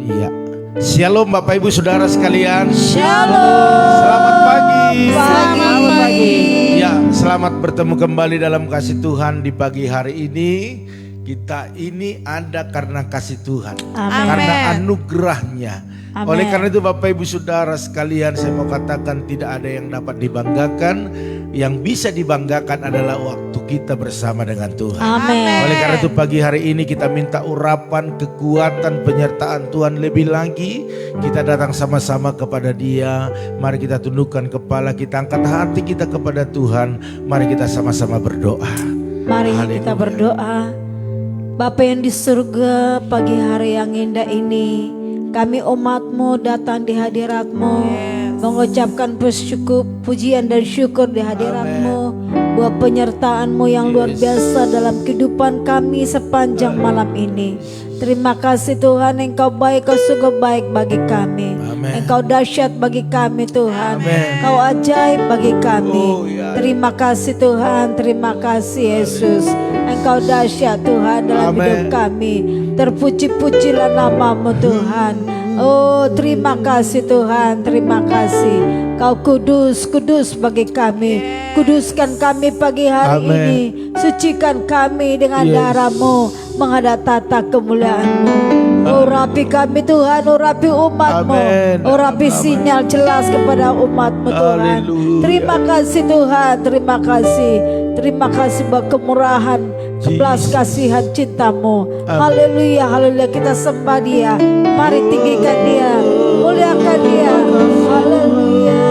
Iya. Shalom Bapak Ibu Saudara sekalian. Shalom. Selamat pagi. Pagi. Ya, selamat bertemu kembali dalam kasih Tuhan di pagi hari ini. Kita ini ada karena kasih Tuhan, Amen. karena anugerahnya. Amen. Oleh karena itu Bapak Ibu Saudara sekalian, saya mau katakan tidak ada yang dapat dibanggakan. Yang bisa dibanggakan adalah waktu kita bersama dengan Tuhan. Amen. Oleh karena itu pagi hari ini kita minta urapan, kekuatan, penyertaan Tuhan lebih lagi. Kita datang sama-sama kepada Dia. Mari kita tundukkan kepala, kita angkat hati kita kepada Tuhan. Mari kita sama-sama berdoa. Mari Haleluya. kita berdoa. Bapa yang di surga, pagi hari yang indah ini, kami umat-Mu datang di hadirat-Mu, mengucapkan pujian dan syukur di hadirat-Mu, buat penyertaan-Mu yang luar biasa dalam kehidupan kami sepanjang malam ini. Terima kasih Tuhan, Engkau baik, Kau sungguh baik bagi kami. Amen. Engkau dahsyat bagi kami Tuhan. Amen. Kau ajaib bagi kami. Oh, ya. Terima kasih Tuhan, terima kasih Yesus. Engkau dahsyat Tuhan dalam Amen. hidup kami. Terpuji-pujilah nama-Mu Tuhan. Oh, terima kasih Tuhan, terima kasih. Kau kudus, kudus bagi kami. Kuduskan kami pagi hari Amen. ini. Sucikan kami dengan Yes. darah-Mu, menghadap tata kemuliaan-Mu. Urapi kami Tuhan, urapi umat-Mu. Amen. Urapi Amen. sinyal jelas kepada umat-Mu Tuhan. Haleluya. Terima kasih Tuhan, terima kasih. Terima kasih buat kemurahan, kebelas kasihan cinta-Mu. Amen. Haleluya, haleluya, kita sembah Dia. Mari tinggikan Dia, muliakan Dia. Haleluya. Haleluya.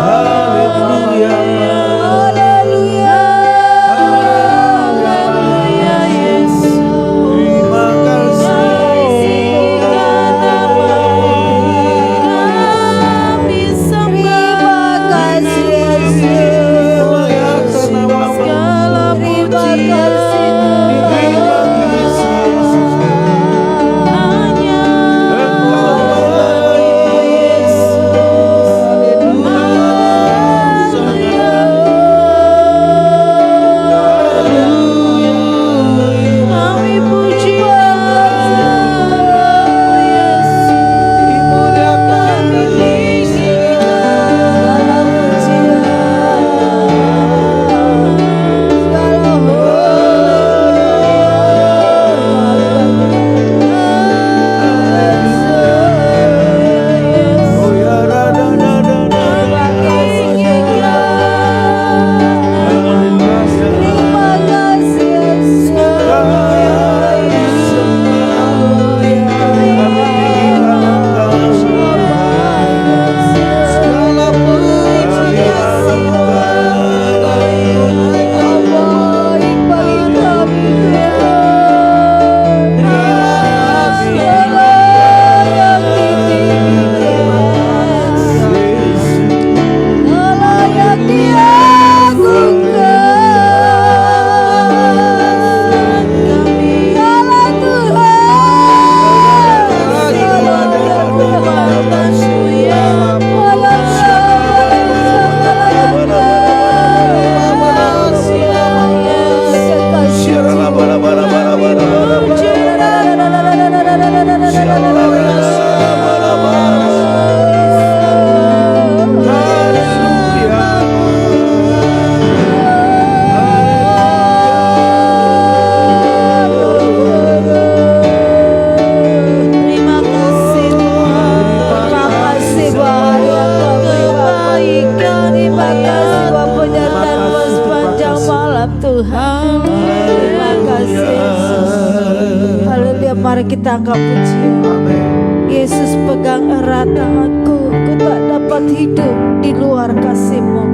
Haleluya. Haleluya. Haleluya, Yesus. Terima kasih. Mari kita angkat pujian. Yesus pegang erat tanganku, ku tak dapat hidup di luar kasih-Mu.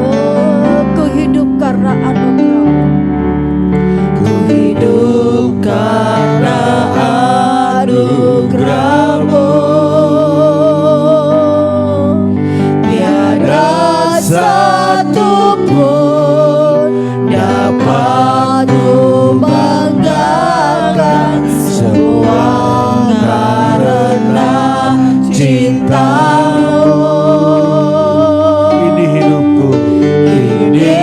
Oh, ku hidup karena anugerah. Ku hidup karena anugerah-Mu. Tiada satu pun dapat membanggakan, semua karena cinta-Mu. Ini hidupku. Ini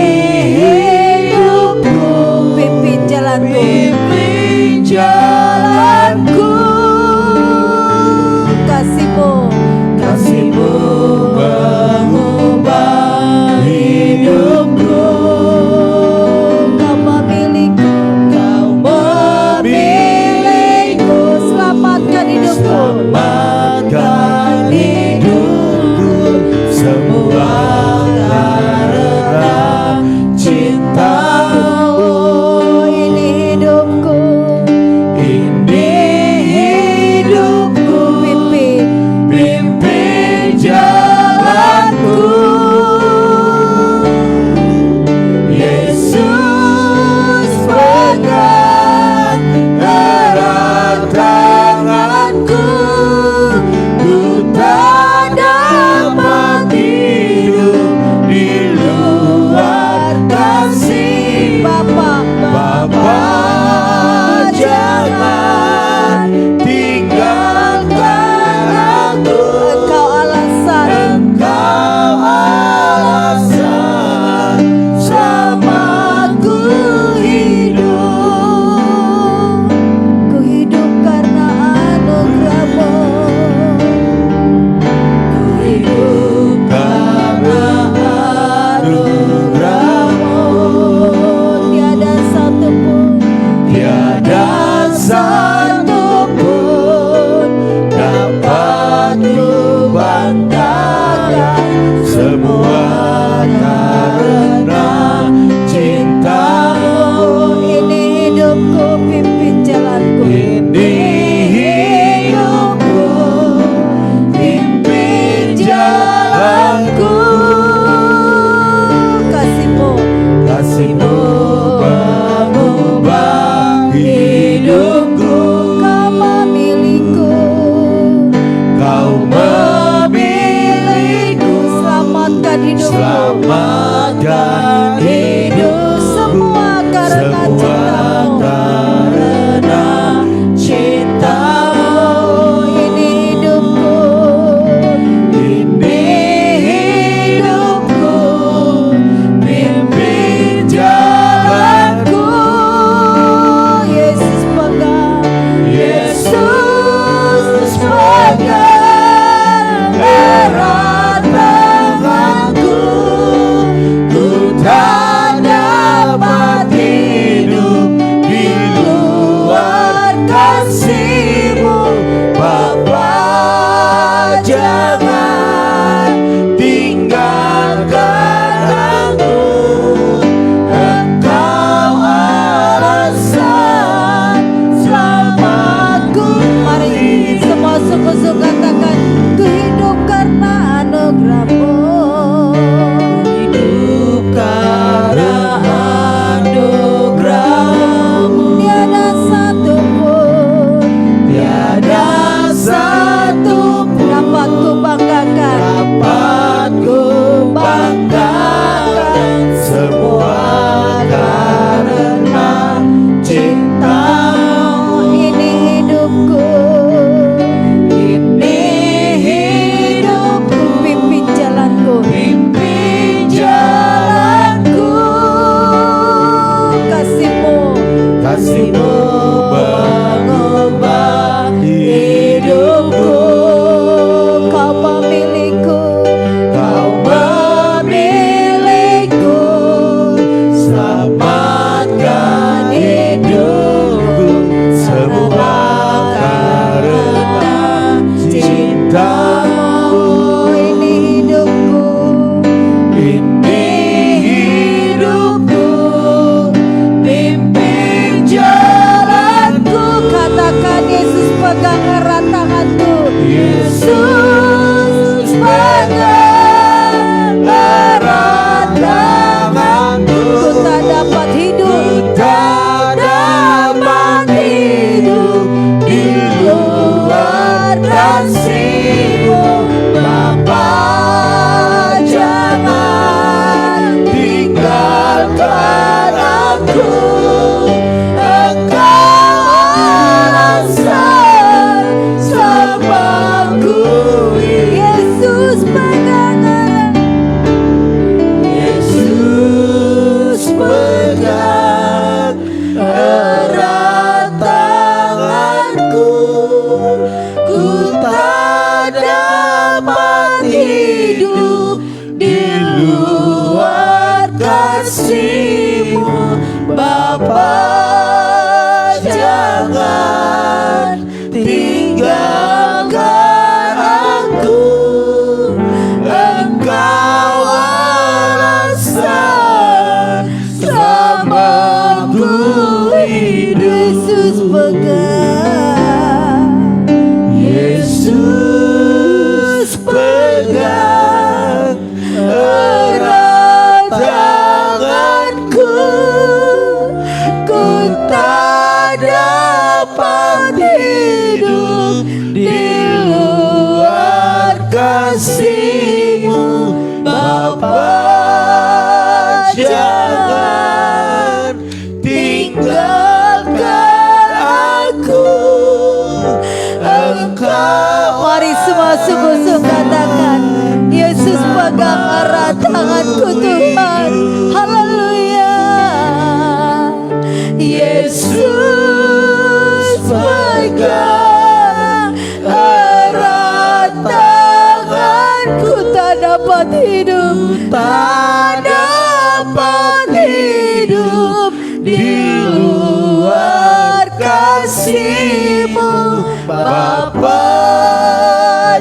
tak dapat hidup di luar kasih-Mu. Bapa,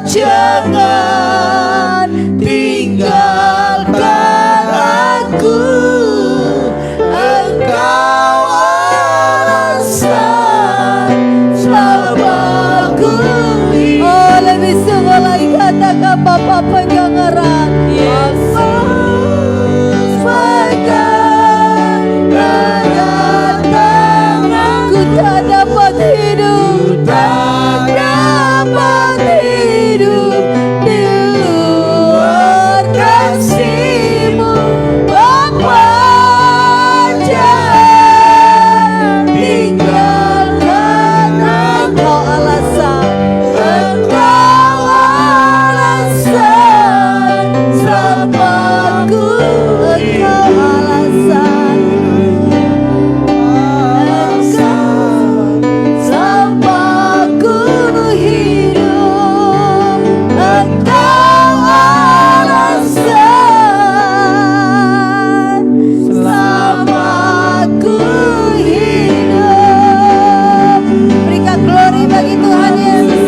jangan tinggalkan aku, Engkau alasan selamaku. Oh, lebih semua lagi katakan Bapa pegang erat Yesus, pegang erat tanganku. Tak dapat hidup, tak dapat hidup di luar kasih-Mu. Bapa, jangan tinggalkan Engkau alasan, Engkau alasan selamaku, Engkau alasan, selamaku hidup, Engkau alasan selamaku hidup. Berikan glory bagi Tuhan Yesus.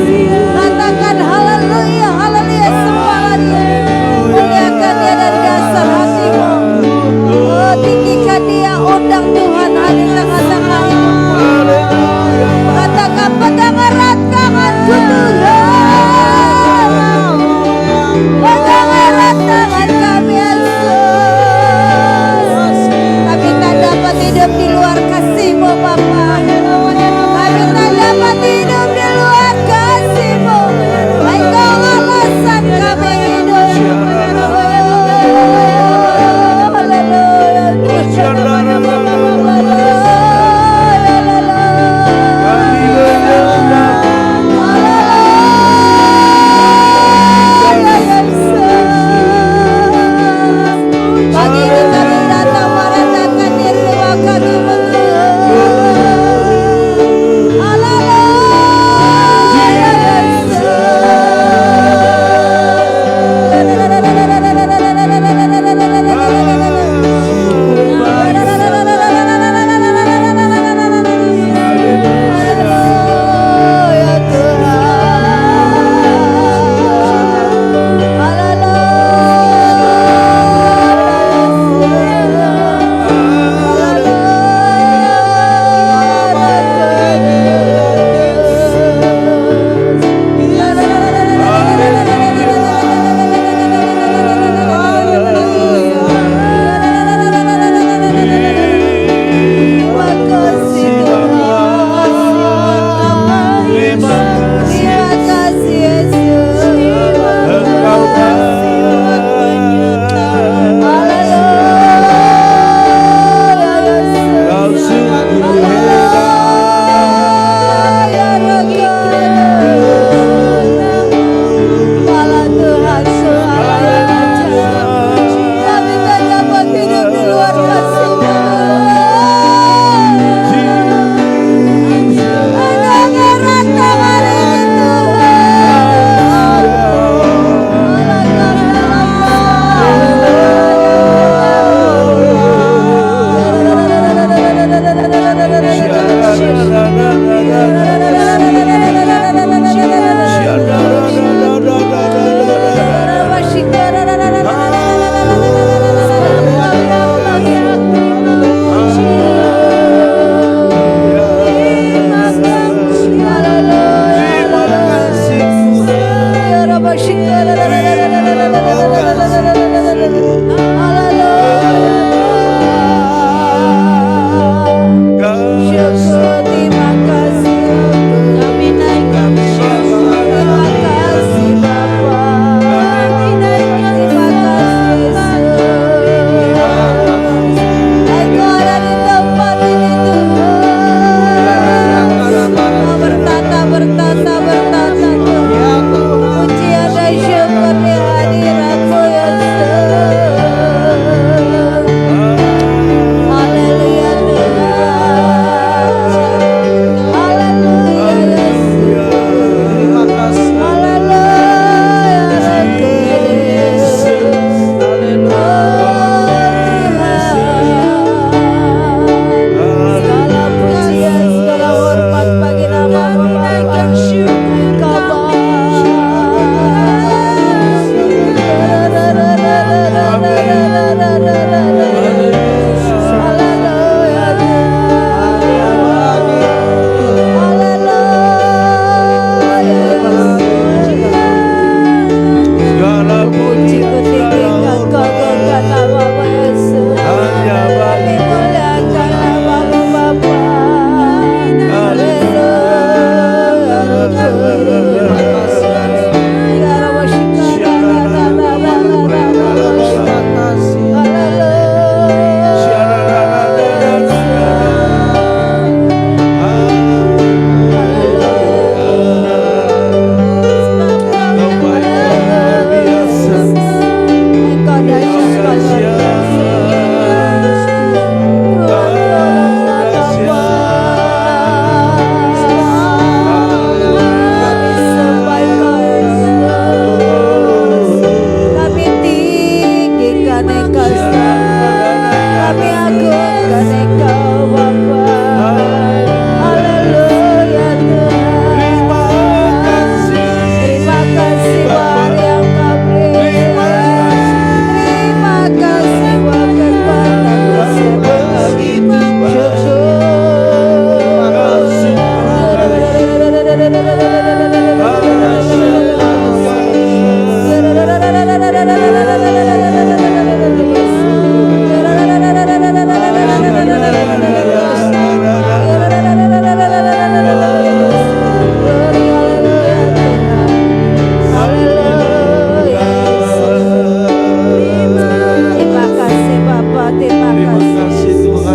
Katakan haleluya, haleluya, sembahlah Dia. Muliakan Dia dari dasar hatimu. Oh, tinggikan Dia, undang Tuhan hadir tengah-tengah hidupmu. Katakan pegang erat tanganku Tuhan, pegang erat tangan kami Yesus. Kami tak dapat hidup di luar kasih-Mu Bapa. Kami tak dapat hidup di luar kasih-Mu. Engkau alasan kami hidup. Pagi ini kami datang merendahkan diri di bawah kaki-Mu Tuhan. Haleluya Yesus.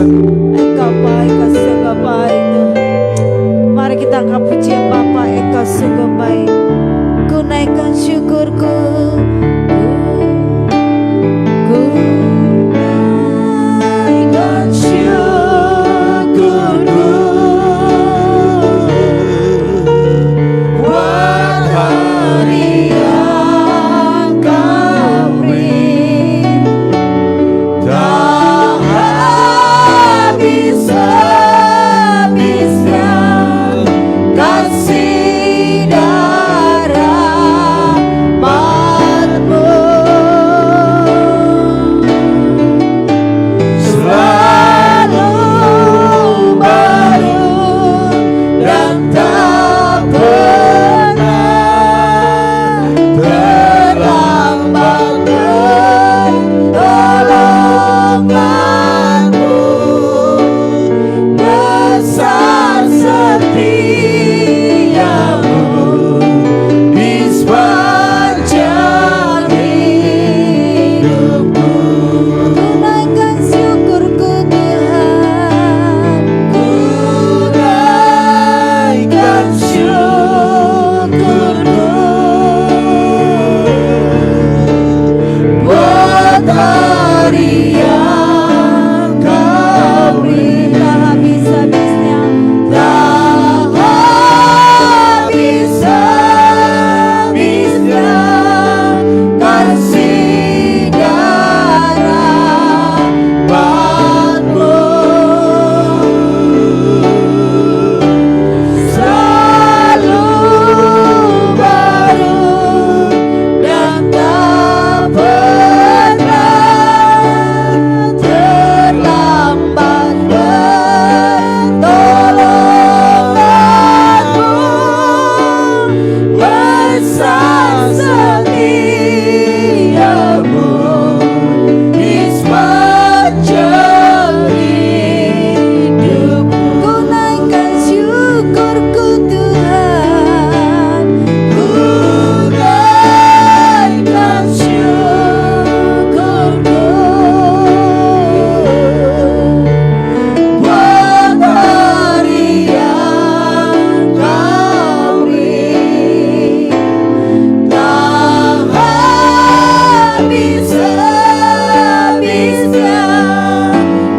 Engkau baik, Engkau sungguh baik Tuhan. Mari kita angkat pujian Bapa, Engkau sungguh baik. Ku naikkan syukurku, ku naikkan syukurku buat hari yang Kau beri. Tak habis-habisnya kasih dan rahmat-Mu. Selalu baru dan tak pernah terlambat pertolongan-Mu. Besar setiamu di sepanjang hidupku. Ku naikkan syukurku Tuhan, ku naikkan syukurku buat hari yang Kau beri. Tak habis-habisnya, tak habis-habisnya kasih dan rahmat-Mu. Selalu baru dan tak pernah terlambat pertolongan-Mu. Besar setiamu di sepanjang hidupku. Ku naikkan syukurku Tuhan, ku naikkan syukurku buat hari yang Kau beri. Tak habis-habisnya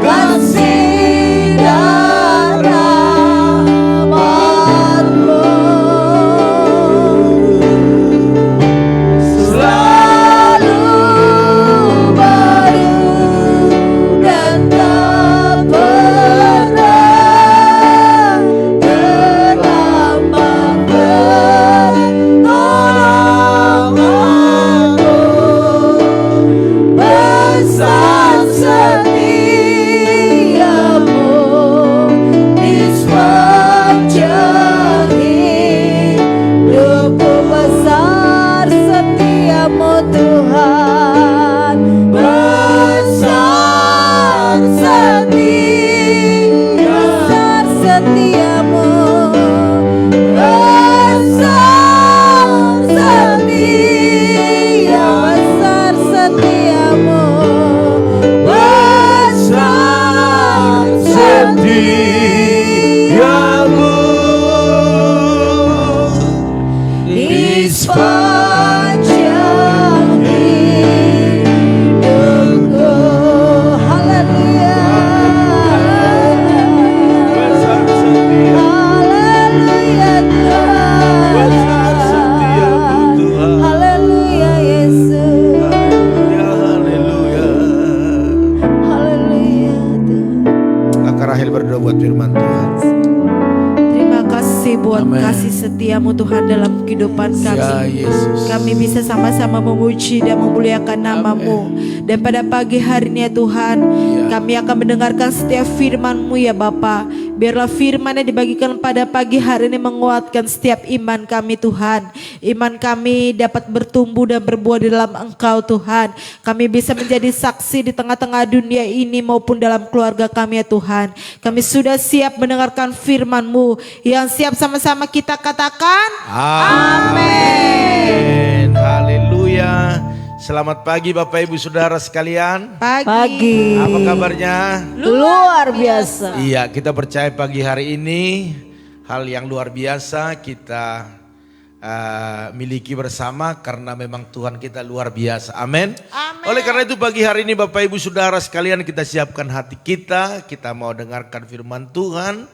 kasih dan rahmat-Mu. Selalu baru dan tak pernah terlambat pertolongan-Mu. Besar setiamu di sepanjang hidupku. Besar setiamu Tuhan, besar setiamu, besar setia, besar setiamu, besar setiamu di sepanjang hidupku. Haleluya. Besar setia, Haleluya Tuhan. besar setiamu Tuhan. Haleluya Yesus. Ya haleluya. Haleluya Tuhan. Kakak Rahel berdoa buat firman Tuhan. Terima kasih buat Amin. kasih setiamu Tuhan dalam kehidupan Ya kami. Yesus. Kami bisa sama-sama memuji dan memuliakan nama-Mu. Dan pada pagi hari ini ya Tuhan, Ya. kami akan mendengarkan setiap firman-Mu ya Bapa. Biarlah firman yang dibagikan pada pagi hari ini menguatkan setiap iman kami Tuhan. Iman kami dapat bertumbuh dan berbuah di dalam Engkau Tuhan. Kami bisa menjadi saksi di tengah-tengah dunia ini maupun dalam keluarga kami ya Tuhan. Kami sudah siap mendengarkan firman-Mu. Yang siap sama-sama kita katakan. Amin. Haleluya. Selamat pagi Bapak Ibu Saudara sekalian. Pagi. Apa kabarnya? Luar biasa. Iya, kita percaya pagi hari ini hal yang luar biasa kita miliki bersama karena memang Tuhan kita luar biasa. Amin. Oleh karena itu pagi hari ini Bapak Ibu Saudara sekalian, kita siapkan hati kita mau dengarkan firman Tuhan.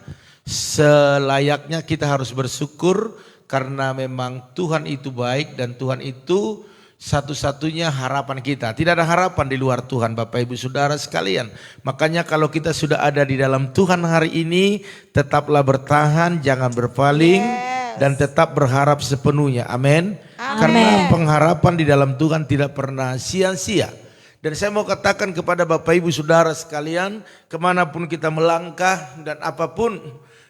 Selayaknya kita harus bersyukur karena memang Tuhan itu baik dan Tuhan itu satu-satunya harapan kita. Tidak ada harapan di luar Tuhan Bapak Ibu Saudara sekalian. Makanya kalau kita sudah ada di dalam Tuhan hari ini, tetaplah bertahan, jangan berpaling, dan tetap berharap sepenuhnya. Amin. Karena pengharapan di dalam Tuhan tidak pernah sia-sia. Dan saya mau katakan kepada Bapak Ibu Saudara sekalian, kemanapun kita melangkah dan apapun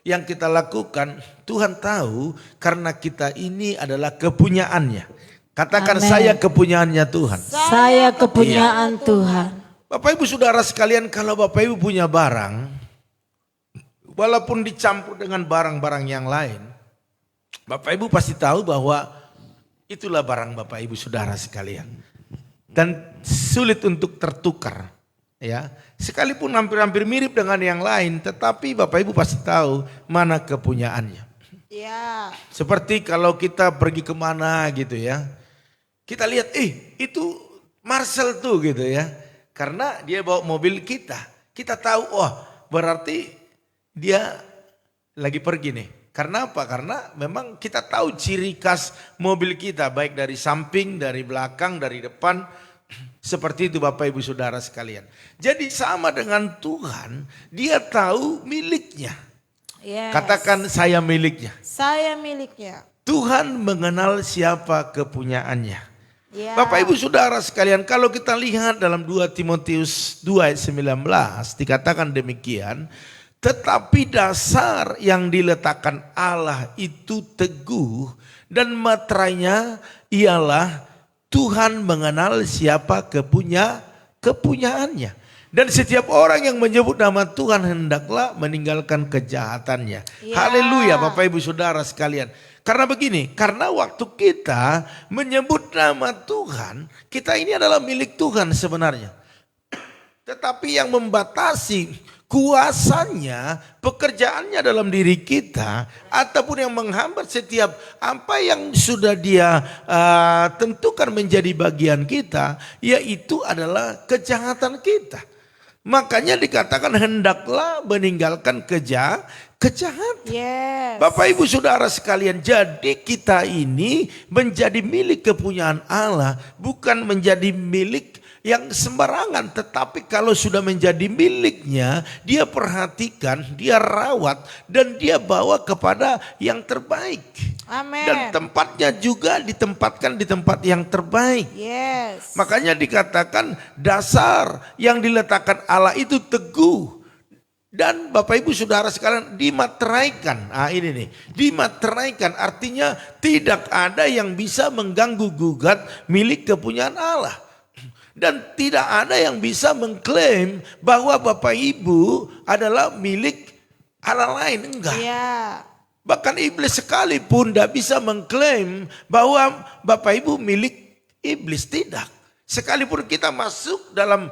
yang kita lakukan, Tuhan tahu karena kita ini adalah kepunyaannya. Katakan saya kepunyaannya Tuhan. Saya kepunyaan Tuhan. Bapak Ibu Saudara sekalian, kalau Bapak Ibu punya barang, walaupun dicampur dengan barang-barang yang lain, Bapak Ibu pasti tahu bahwa itulah barang Bapak Ibu Saudara sekalian. Dan sulit untuk tertukar. Ya, sekalipun hampir-hampir mirip dengan yang lain, tetapi Bapak Ibu pasti tahu mana kepunyaannya. Ya. Seperti kalau kita pergi kemana gitu ya, kita lihat, itu Marcel tuh gitu ya. Karena dia bawa mobil kita. Kita tahu, berarti dia lagi pergi nih. Karena apa? Karena memang kita tahu ciri khas mobil kita. Baik dari samping, dari belakang, dari depan. Seperti itu Bapak Ibu Saudara sekalian. Jadi sama dengan Tuhan, dia tahu miliknya. Yes. Katakan saya miliknya. Saya miliknya. Tuhan mengenal siapa kepunyaannya. Ya. Bapak Ibu Saudara sekalian, kalau kita lihat dalam 2 Timotius 2 ayat 19 dikatakan demikian, tetapi dasar yang diletakkan Allah itu teguh dan materainya ialah Tuhan mengenal siapa kepunyaannya. Dan setiap orang yang menyebut nama Tuhan hendaklah meninggalkan kejahatannya. Ya. Haleluya Bapak Ibu Saudara sekalian. Karena begini, karena waktu kita menyebut nama Tuhan, kita ini adalah milik Tuhan sebenarnya. Tetapi yang membatasi kuasanya, pekerjaannya dalam diri kita, ataupun yang menghambat setiap apa yang sudah dia tentukan menjadi bagian kita, yaitu adalah kejahatan kita. Makanya dikatakan hendaklah meninggalkan kejahatan. Yes. Bapak Ibu Saudara sekalian, jadi kita ini menjadi milik kepunyaan Allah, bukan menjadi milik yang sembarangan, tetapi kalau sudah menjadi miliknya, dia perhatikan, dia rawat, dan dia bawa kepada yang terbaik. Amin. Dan tempatnya juga ditempatkan di tempat yang terbaik. Yes. Makanya dikatakan dasar yang diletakkan Allah itu teguh. Dan Bapak Ibu Saudara sekalian dimateraikan. Ini nih, dimateraikan artinya tidak ada yang bisa mengganggu gugat milik kepunyaan Allah. Dan tidak ada yang bisa mengklaim bahwa Bapak Ibu adalah milik Allah lain, enggak. Ya. Bahkan iblis sekalipun tidak bisa mengklaim bahwa Bapak Ibu milik iblis, tidak. Sekalipun kita masuk dalam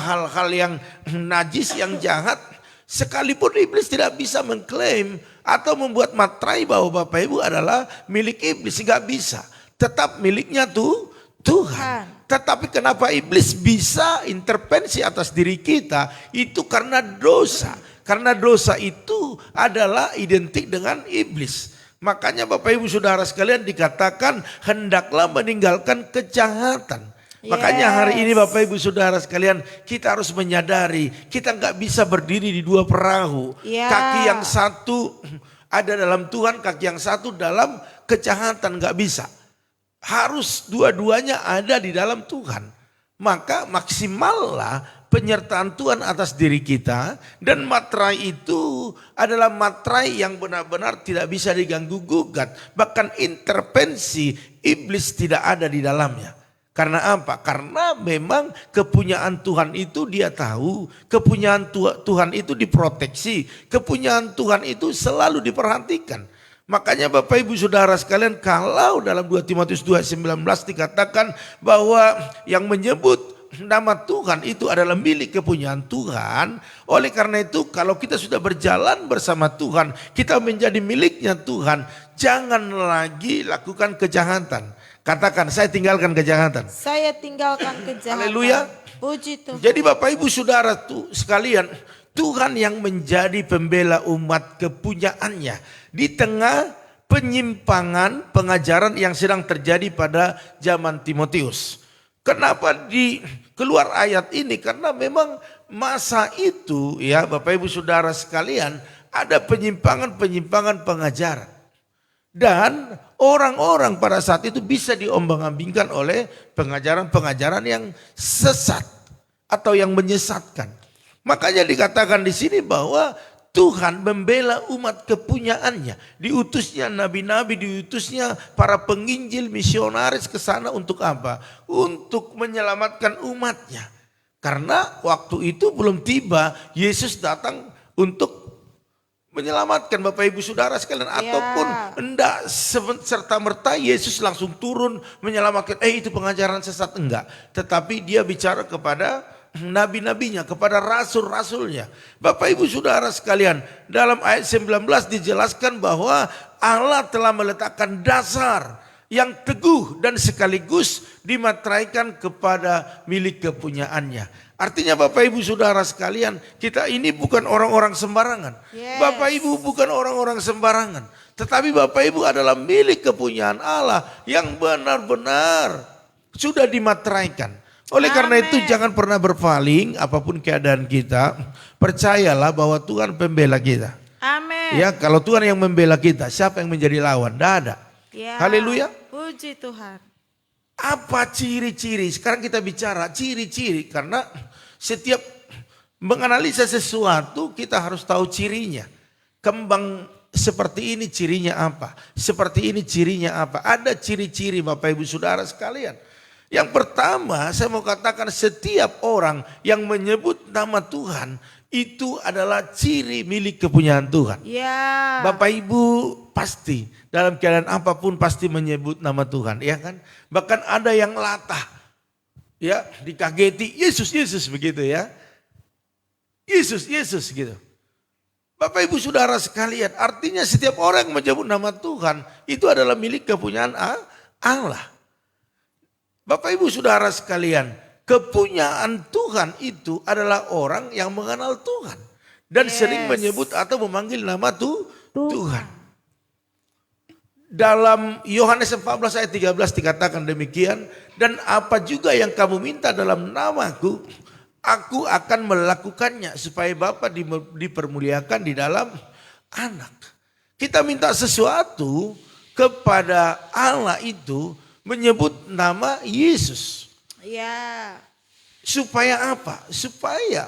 hal-hal yang najis, yang jahat, sekalipun iblis tidak bisa mengklaim atau membuat materai bahwa Bapak Ibu adalah milik iblis, enggak bisa. Tetap miliknya tuh Tuhan. Tetapi kenapa iblis bisa intervensi atas diri kita? Itu karena dosa. Karena dosa itu adalah identik dengan iblis. Makanya Bapak Ibu Saudara sekalian dikatakan hendaklah meninggalkan kejahatan. Makanya hari ini Bapak Ibu Saudara sekalian, kita harus menyadari kita nggak bisa berdiri di dua perahu. Kaki yang satu ada dalam Tuhan, kaki yang satu dalam kejahatan, nggak bisa. Harus dua-duanya ada di dalam Tuhan. Maka maksimallah penyertaan Tuhan atas diri kita. Dan materai itu adalah materai yang benar-benar tidak bisa diganggu gugat. Bahkan intervensi iblis tidak ada di dalamnya. Karena apa? Karena memang kepunyaan Tuhan itu dia tahu. Kepunyaan Tuhan itu diproteksi. Kepunyaan Tuhan itu selalu diperhatikan. Makanya Bapak Ibu Saudara sekalian, kalau dalam 2 Timotius 2:19 dikatakan bahwa yang menyebut nama Tuhan itu adalah milik kepunyaan Tuhan. Oleh karena itu kalau kita sudah berjalan bersama Tuhan, kita menjadi miliknya Tuhan, jangan lagi lakukan kejahatan. Katakan, saya tinggalkan kejahatan. Saya tinggalkan kejahatan. Haleluya. Puji Tuhan. Jadi Bapak Ibu Saudara sekalian, Tuhan yang menjadi pembela umat kepunyaannya di tengah penyimpangan pengajaran yang sedang terjadi pada zaman Timotius. Kenapa di keluar ayat ini? Karena memang masa itu ya Bapak Ibu Saudara sekalian, ada penyimpangan-penyimpangan pengajaran. Dan orang-orang pada saat itu bisa diombang-ambingkan oleh pengajaran-pengajaran yang sesat atau yang menyesatkan. Makanya dikatakan di sini bahwa Tuhan membela umat kepunyaannya. Diutusnya nabi-nabi, diutusnya para penginjil misionaris ke sana untuk apa? Untuk menyelamatkan umatnya. Karena waktu itu belum tiba Yesus datang untuk menyelamatkan Bapak Ibu Saudara sekalian. Ataupun enggak serta-merta Yesus langsung turun menyelamatkan. Itu pengajaran sesat, enggak. Tetapi dia bicara kepada nabi-nabinya, kepada rasul-rasulnya. Bapak Ibu Saudara sekalian, dalam ayat 19 dijelaskan bahwa Allah telah meletakkan dasar yang teguh dan sekaligus dimateraikan kepada milik kepunyaannya. Artinya Bapak Ibu Saudara sekalian, kita ini bukan orang-orang sembarangan. Bapak Ibu bukan orang-orang sembarangan. Tetapi Bapak Ibu adalah milik kepunyaan Allah yang benar-benar sudah dimateraikan. Oleh karena itu jangan pernah berpaling apapun keadaan kita. Percayalah bahwa Tuhan pembela kita. Amin. Ya, kalau Tuhan yang membela kita, siapa yang menjadi lawan? Tidak ada. Haleluya. Puji Tuhan. Apa ciri-ciri? Sekarang kita bicara ciri-ciri, karena setiap menganalisa sesuatu kita harus tahu cirinya. Kembang seperti ini cirinya apa? Seperti ini cirinya apa? Ada ciri-ciri Bapak Ibu Saudara sekalian. Yang pertama saya mau katakan, setiap orang yang menyebut nama Tuhan itu adalah ciri milik kepunyaan Tuhan. Bapak Ibu pasti dalam keadaan apapun pasti menyebut nama Tuhan, ya kan? Bahkan ada yang latah, ya, dikageti, Yesus, Yesus begitu ya. Yesus, Yesus gitu. Bapak Ibu Saudara sekalian, artinya setiap orang yang menyebut nama Tuhan itu adalah milik kepunyaan Allah. Bapak Ibu Saudara sekalian, kepunyaan Tuhan itu adalah orang yang mengenal Tuhan dan sering menyebut atau memanggil nama Tuhan. Dalam Yohanes 14 ayat 13 dikatakan demikian, dan apa juga yang kamu minta dalam namaku, aku akan melakukannya supaya Bapa dipermuliakan di dalam anak. Kita minta sesuatu kepada Allah itu menyebut nama Yesus. Supaya apa? Supaya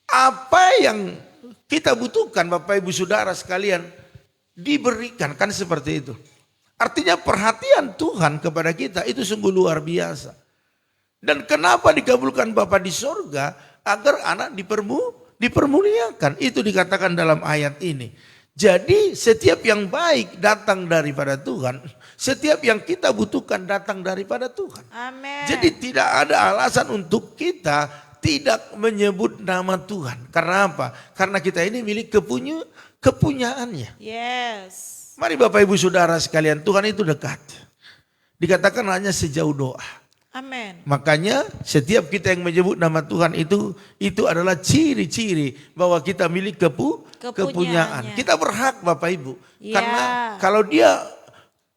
apa yang kita butuhkan Bapak Ibu Saudara sekalian diberikan, kan seperti itu. Artinya perhatian Tuhan kepada kita itu sungguh luar biasa. Dan kenapa dikabulkan Bapa di sorga? Agar anak dipermuliakan. Itu dikatakan dalam ayat ini. Jadi setiap yang baik datang daripada Tuhan. Setiap yang kita butuhkan datang daripada Tuhan. Amin. Jadi tidak ada alasan untuk kita tidak menyebut nama Tuhan. Karena apa? Karena kita ini milik kepunyaannya. Mari Bapak Ibu Saudara sekalian, Tuhan itu dekat. Dikatakan hanya sejauh doa. Amin. Makanya setiap kita yang menyebut nama Tuhan itu adalah ciri-ciri bahwa kita milik kepunyaan. Kita berhak Bapak Ibu. Karena kalau dia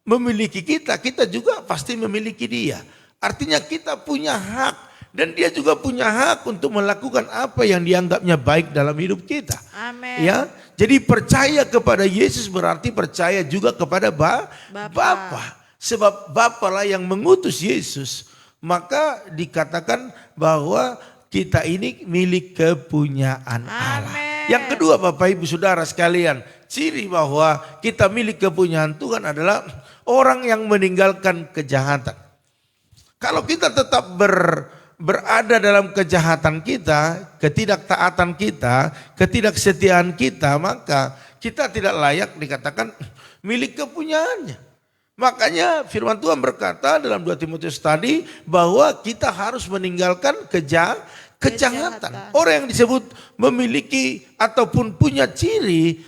memiliki kita, kita juga pasti memiliki dia. Artinya kita punya hak. Dan dia juga punya hak untuk melakukan apa yang dianggapnya baik dalam hidup kita. Amin. Ya, jadi percaya kepada Yesus berarti percaya juga kepada Bapa. Sebab Bapa lah yang mengutus Yesus. Maka dikatakan bahwa kita ini milik kepunyaan Allah. Yang kedua Bapak Ibu Saudara sekalian, ciri bahwa kita milik kepunyaan Tuhan adalah orang yang meninggalkan kejahatan. Kalau kita tetap berada dalam kejahatan kita, ketidaktaatan kita, ketidaksetiaan kita, maka kita tidak layak dikatakan milik kepunyaannya. Makanya firman Tuhan berkata dalam 2 Timotius tadi bahwa kita harus meninggalkan kejahatan. Orang yang disebut memiliki ataupun punya ciri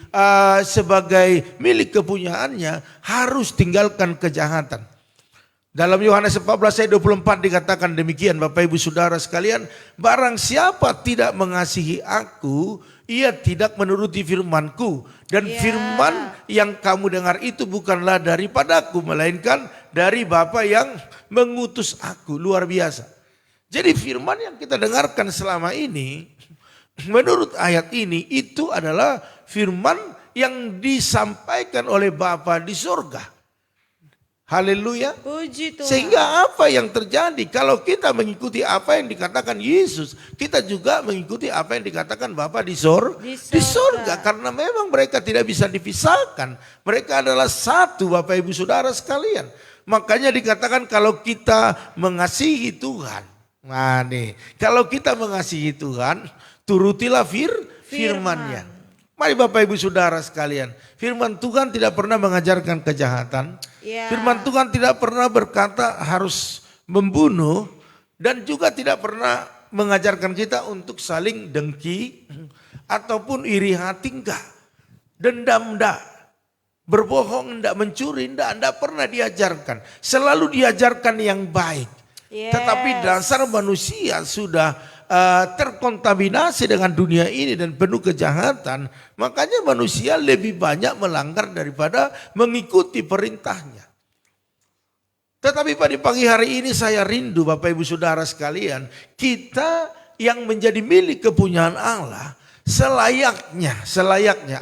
sebagai milik kepunyaannya harus tinggalkan kejahatan. Dalam Yohanes 14 ayat 24 dikatakan demikian, Bapak Ibu Saudara sekalian, barang siapa tidak mengasihi aku, ia tidak menuruti firman-Ku. Dan firman yang kamu dengar itu bukanlah daripadaku, melainkan dari Bapa yang mengutus aku. Luar biasa. Jadi firman yang kita dengarkan selama ini, menurut ayat ini, itu adalah firman yang disampaikan oleh Bapa di surga. Haleluya. Puji Tuhan. Sehingga apa yang terjadi kalau kita mengikuti apa yang dikatakan Yesus, kita juga mengikuti apa yang dikatakan Bapa di surga. Karena memang mereka tidak bisa dipisahkan. Mereka adalah satu, Bapak Ibu Saudara sekalian. Makanya dikatakan kalau kita mengasihi Tuhan. Nah nih, kalau kita mengasihi Tuhan, turutilah firman-Nya. Mari Bapak Ibu Saudara sekalian, firman Tuhan tidak pernah mengajarkan kejahatan. Firman Tuhan tidak pernah berkata harus membunuh dan juga tidak pernah mengajarkan kita untuk saling dengki ataupun iri hati, enggak. Dendam enggak. Berbohong enggak, mencuri enggak pernah diajarkan. Selalu diajarkan yang baik. Tetapi dasar manusia sudah terkontaminasi dengan dunia ini dan penuh kejahatan, makanya manusia lebih banyak melanggar daripada mengikuti perintahnya. Tetapi pada pagi hari ini saya rindu Bapak Ibu Saudara sekalian, kita yang menjadi milik kepunyaan Allah selayaknya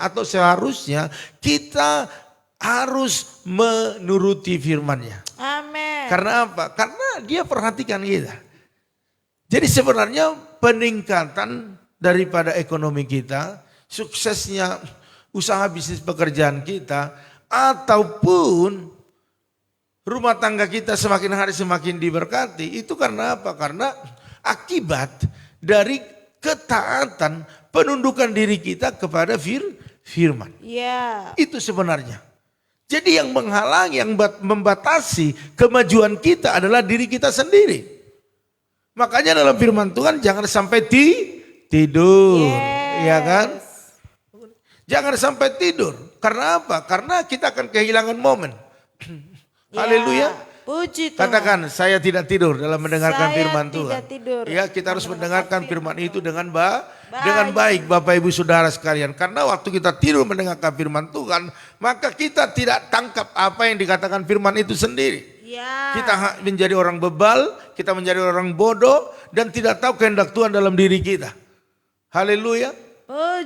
atau seharusnya kita harus menuruti firman-Nya. Amin. Karena apa? Karena Dia perhatikan kita. Jadi sebenarnya peningkatan daripada ekonomi kita, suksesnya usaha bisnis pekerjaan kita, ataupun rumah tangga kita semakin hari semakin diberkati, itu karena apa? Karena akibat dari ketaatan penundukan diri kita kepada firman. Itu sebenarnya. Jadi yang menghalangi, yang membatasi kemajuan kita adalah diri kita sendiri. Makanya dalam firman Tuhan jangan sampai tidur, ya kan? Jangan sampai tidur. Karena apa? Karena kita akan kehilangan momen. Haleluya. Puji Tuhan. Katakan, saya tidak tidur dalam mendengarkan firman Tuhan. Tidur. Ya, kita harus mendengarkan firman itu dengan baik, Bapak Ibu Saudara sekalian. Karena waktu kita tidur mendengarkan firman Tuhan, maka kita tidak tangkap apa yang dikatakan firman itu sendiri. Kita menjadi orang bebal, kita menjadi orang bodoh dan tidak tahu kehendak Tuhan dalam diri kita. Haleluya.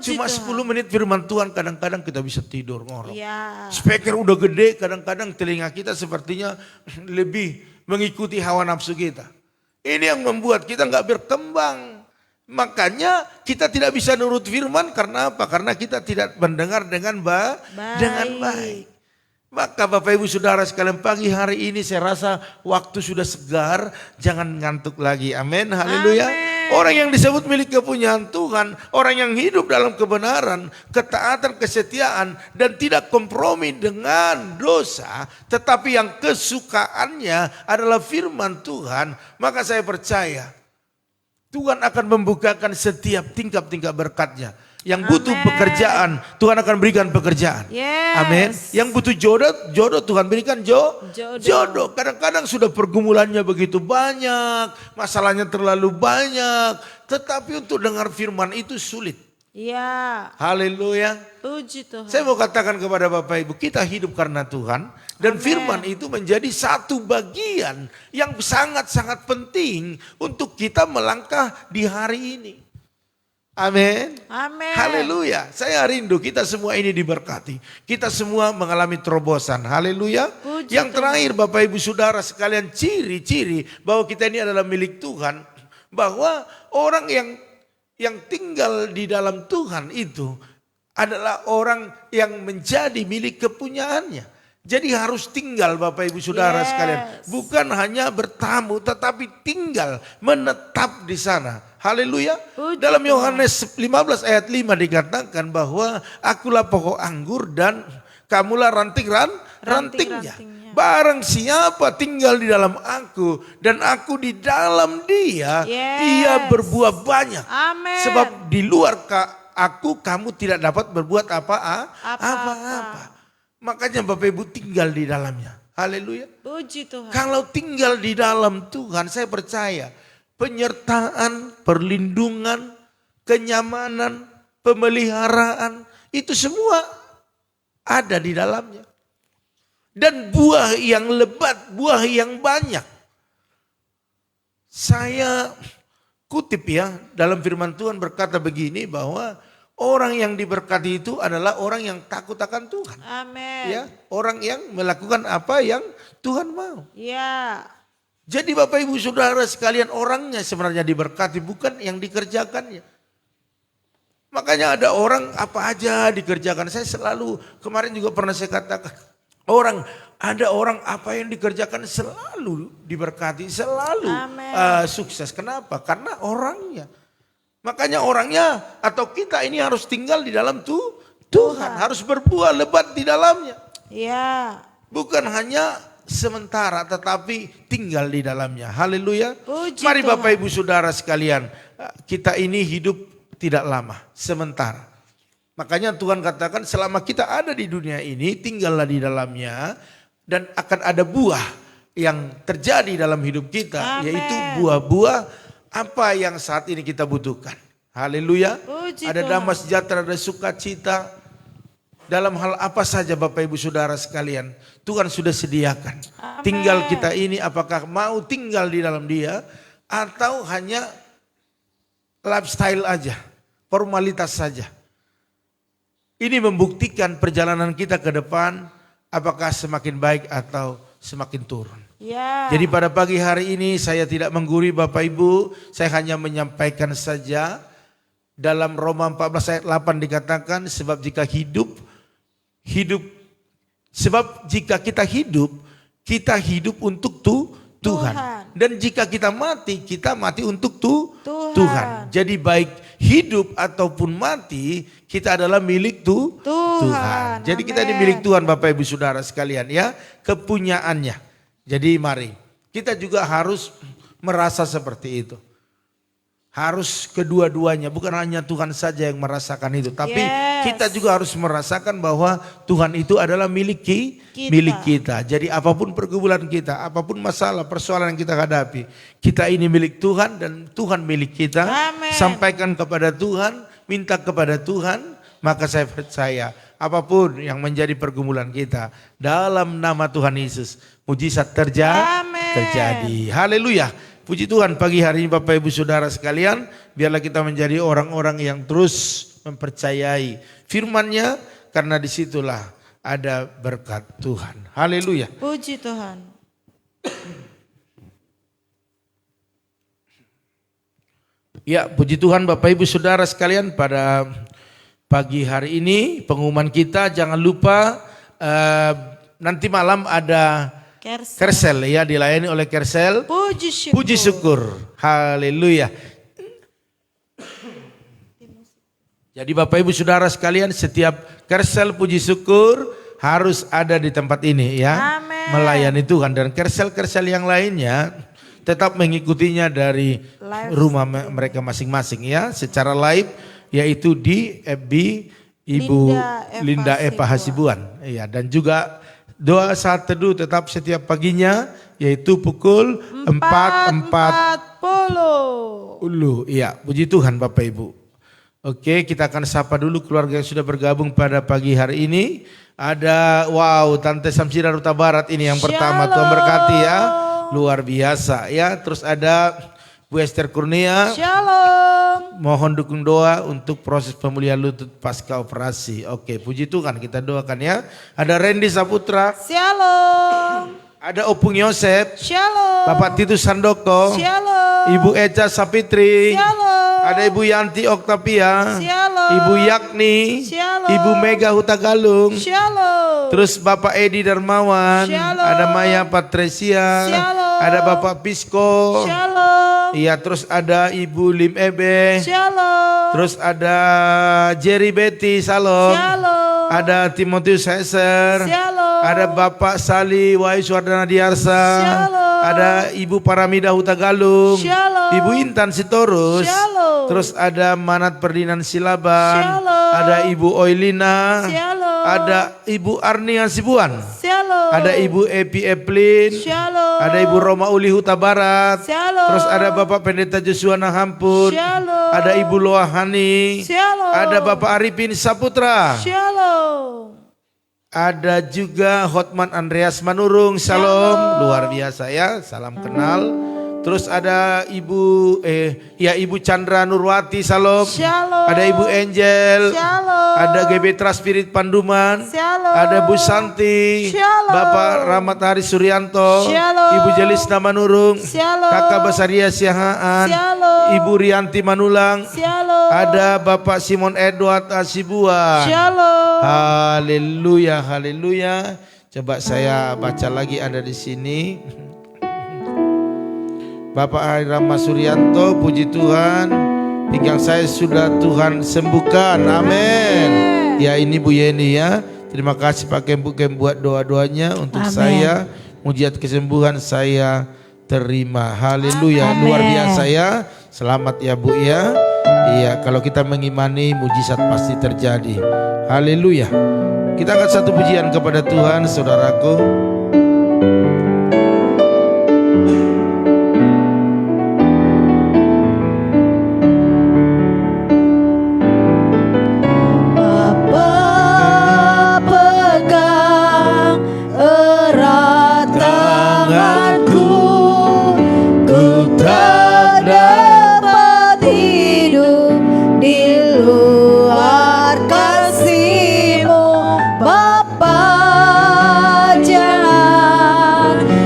Cuma 10 menit firman Tuhan kadang-kadang kita bisa tidur ngorok. Speaker udah gede, kadang-kadang telinga kita sepertinya lebih mengikuti hawa nafsu kita. Ini yang membuat kita nggak berkembang. Makanya kita tidak bisa nurut firman karena apa? Karena kita tidak mendengar dengan baik. Maka Bapak Ibu Saudara sekalian, pagi hari ini saya rasa waktu sudah segar, jangan ngantuk lagi. Amin, haleluya. Orang yang disebut milik kepunyaan Tuhan, orang yang hidup dalam kebenaran, ketaatan, kesetiaan, dan tidak kompromi dengan dosa, tetapi yang kesukaannya adalah firman Tuhan, maka saya percaya Tuhan akan membukakan setiap tingkap-tingkap berkat-Nya. Yang butuh pekerjaan, Tuhan akan berikan pekerjaan. Amin. Yang butuh jodoh Tuhan berikan jodoh. Kadang-kadang sudah pergumulannya begitu banyak, masalahnya terlalu banyak, tetapi untuk dengar firman itu sulit. Haleluya. Puji Tuhan. Saya mau katakan kepada Bapak Ibu, kita hidup karena Tuhan dan firman itu menjadi satu bagian yang sangat-sangat penting untuk kita melangkah di hari ini. Amin. Haleluya. Saya rindu kita semua ini diberkati. Kita semua mengalami terobosan. Haleluya. Yang terakhir Bapak Ibu Saudara sekalian, ciri-ciri bahwa kita ini adalah milik Tuhan. Bahwa orang yang tinggal di dalam Tuhan itu adalah orang yang menjadi milik kepunyaannya. Jadi harus tinggal Bapak Ibu Saudara sekalian. Bukan hanya bertamu tetapi tinggal, menetap di sana. Haleluya. Dalam Yohanes 15 ayat 5 dikatakan bahwa akulah pokok anggur dan kamulah ranting-rantingnya. Barang siapa tinggal di dalam aku dan aku di dalam dia, ia berbuah banyak. Amin. Sebab di luar aku kamu tidak dapat berbuat apa-apa. Makanya Bapak Ibu tinggal di dalamnya. Haleluya. Puji Tuhan. Kalau tinggal di dalam Tuhan, saya percaya penyertaan, perlindungan, kenyamanan, pemeliharaan, itu semua ada di dalamnya. Dan buah yang lebat, buah yang banyak. Saya kutip ya, dalam firman Tuhan berkata begini bahwa orang yang diberkati itu adalah orang yang takut akan Tuhan. Amin. Ya, orang yang melakukan apa yang Tuhan mau. Ya. Jadi Bapak Ibu Saudara sekalian, orangnya sebenarnya diberkati, bukan yang dikerjakannya. Makanya ada orang apa aja dikerjakan. Saya selalu, kemarin juga pernah saya katakan, ada orang apa yang dikerjakan selalu diberkati, selalu sukses. Kenapa? Karena orangnya. Makanya orangnya atau kita ini harus tinggal di dalam Tuhan. Harus berbuah lebat di dalamnya. Ya. Bukan hanya sementara tetapi tinggal di dalamnya. Haleluya. Puji Mari Tuhan. Bapak Ibu Saudara sekalian, kita ini hidup tidak lama, sementara. Makanya Tuhan katakan selama kita ada di dunia ini, tinggallah di dalamnya dan akan ada buah yang terjadi dalam hidup kita. Amen. Yaitu buah-buah apa yang saat ini kita butuhkan. Haleluya. Puji Ada Tuhan. damai sejahtera, ada sukacita. Dalam hal apa saja Bapak Ibu Saudara sekalian, Tuhan sudah sediakan. Amen. Tinggal kita ini apakah mau tinggal di dalam dia atau hanya lifestyle aja, formalitas saja. Ini membuktikan perjalanan kita ke depan apakah semakin baik atau semakin turun. Ya. Jadi pada pagi hari ini saya tidak menggurui Bapak Ibu, saya hanya menyampaikan saja dalam Roma 14 ayat 8 dikatakan sebab jika kita hidup untuk Tuhan. Dan jika kita mati untuk Tuhan. Jadi baik hidup ataupun mati, kita adalah milik Tuhan. Jadi kita ini milik Tuhan Bapak Ibu Saudara sekalian ya, kepunyaannya. Jadi mari, kita juga harus merasa seperti itu. Harus kedua-duanya, bukan hanya Tuhan saja yang merasakan itu. Tapi kita juga harus merasakan bahwa Tuhan itu adalah milik kita. Jadi apapun pergumulan kita, apapun masalah, persoalan yang kita hadapi. Kita ini milik Tuhan dan Tuhan milik kita. Amen. Sampaikan kepada Tuhan, minta kepada Tuhan. Maka saya percaya apapun yang menjadi pergumulan kita, dalam nama Tuhan Yesus, mujizat terjadi. Haleluya. Puji Tuhan, pagi hari ini Bapak Ibu Saudara sekalian, biarlah kita menjadi orang-orang yang terus mempercayai firman-Nya, karena disitulah ada berkat Tuhan. Haleluya. Puji Tuhan. Ya, puji Tuhan Bapak Ibu Saudara sekalian, pada pagi hari ini pengumuman kita jangan lupa nanti malam ada Kersel ya, dilayani oleh Kersel. Puji syukur. Haleluya. Jadi Bapak Ibu Saudara sekalian, setiap Kersel puji syukur harus ada di tempat ini ya. Amen. Melayani Tuhan, dan Kersel-Kersel yang lainnya tetap mengikutinya dari rumah mereka masing-masing ya, secara live, yaitu di FB Ibu Linda Eva Hasibuan. Ya, dan juga doa saat teduh tetap setiap paginya, yaitu pukul 4.40. Iya, puji Tuhan Bapak Ibu. Oke, kita akan sapa dulu keluarga yang sudah bergabung pada pagi hari ini. Ada Tante Samsira Ruta Barat ini yang pertama. Tuhan berkati ya. Luar biasa ya. Terus ada Bu Esther Kurnia. Shalom. Mohon dukung doa untuk proses pemulihan lutut pasca operasi. Oke, puji Tuhan, kita doakan ya. Ada Randy Saputra. Shalom. Ada Opung Yosef. Shalom. Bapak Titus Sandoko. Shalom. Ibu Eca Sapitri. Shalom. Ada Ibu Yanti Oktavia. Shalom. Ibu Yakni, Shalom. Ibu Mega Hutagalung, Shalom. terus Bapak Edi Darmawan, Shalom. ada Maya Patricia, Shalom. ada Bapak Pisko, Shalom. iya terus ada Ibu Lim Ebe, Shalom. terus ada Jerry Betty, salam, Shalom. ada Timotius Heser, Shalom. ada Bapak Sali Wahyu Diarsa, Shalom. ada Ibu Paramida Hutagalung, Shalom. Ibu Intan Sitorus, Shalom. terus ada Manat Perdinan Silaban, Shalom. ada Ibu Oilina, Shalom. ada Ibu Arnia Sibuan, Shalom. ada Ibu Epi Eplin, Shalom. ada Ibu Roma Uli Huta Barat, Shalom. terus ada Bapak Pendeta Joshua Nahampun, Shalom. ada Ibu Loahani, Shalom. ada Bapak Arifin Saputra, Shalom. ada juga Hotman Andreas Manurung, shalom, luar biasa ya, salam kenal. Terus ada Ibu Ibu Chandra Nurwati, salam. Shalom. Ada Ibu Angel, Shalom. ada Gebetra Spirit Panduman, Shalom. ada Bu Santi, Shalom. Bapak Rahmat Hari Suryanto, Shalom. Ibu Jelisna Manurung, Shalom. Kakak Basaria Siahaan, Shalom. Ibu Rianti Manulang, Shalom. ada Bapak Simon Edward Asibuan. Shalom. Haleluya, haleluya. Coba saya baca lagi, ada di sini. Bapak Rama Suryanto, puji Tuhan, pinggang saya sudah Tuhan sembuhkan, amin. Ya ini Bu Yeni ya, terima kasih Pak Kem buat doa-doanya untuk Amin. saya, mujizat kesembuhan saya terima, haleluya, Amin. luar biasa ya, selamat ya Bu ya. Iya, kalau kita mengimani mujizat pasti terjadi, haleluya. Kita angkat satu pujian kepada Tuhan, saudaraku.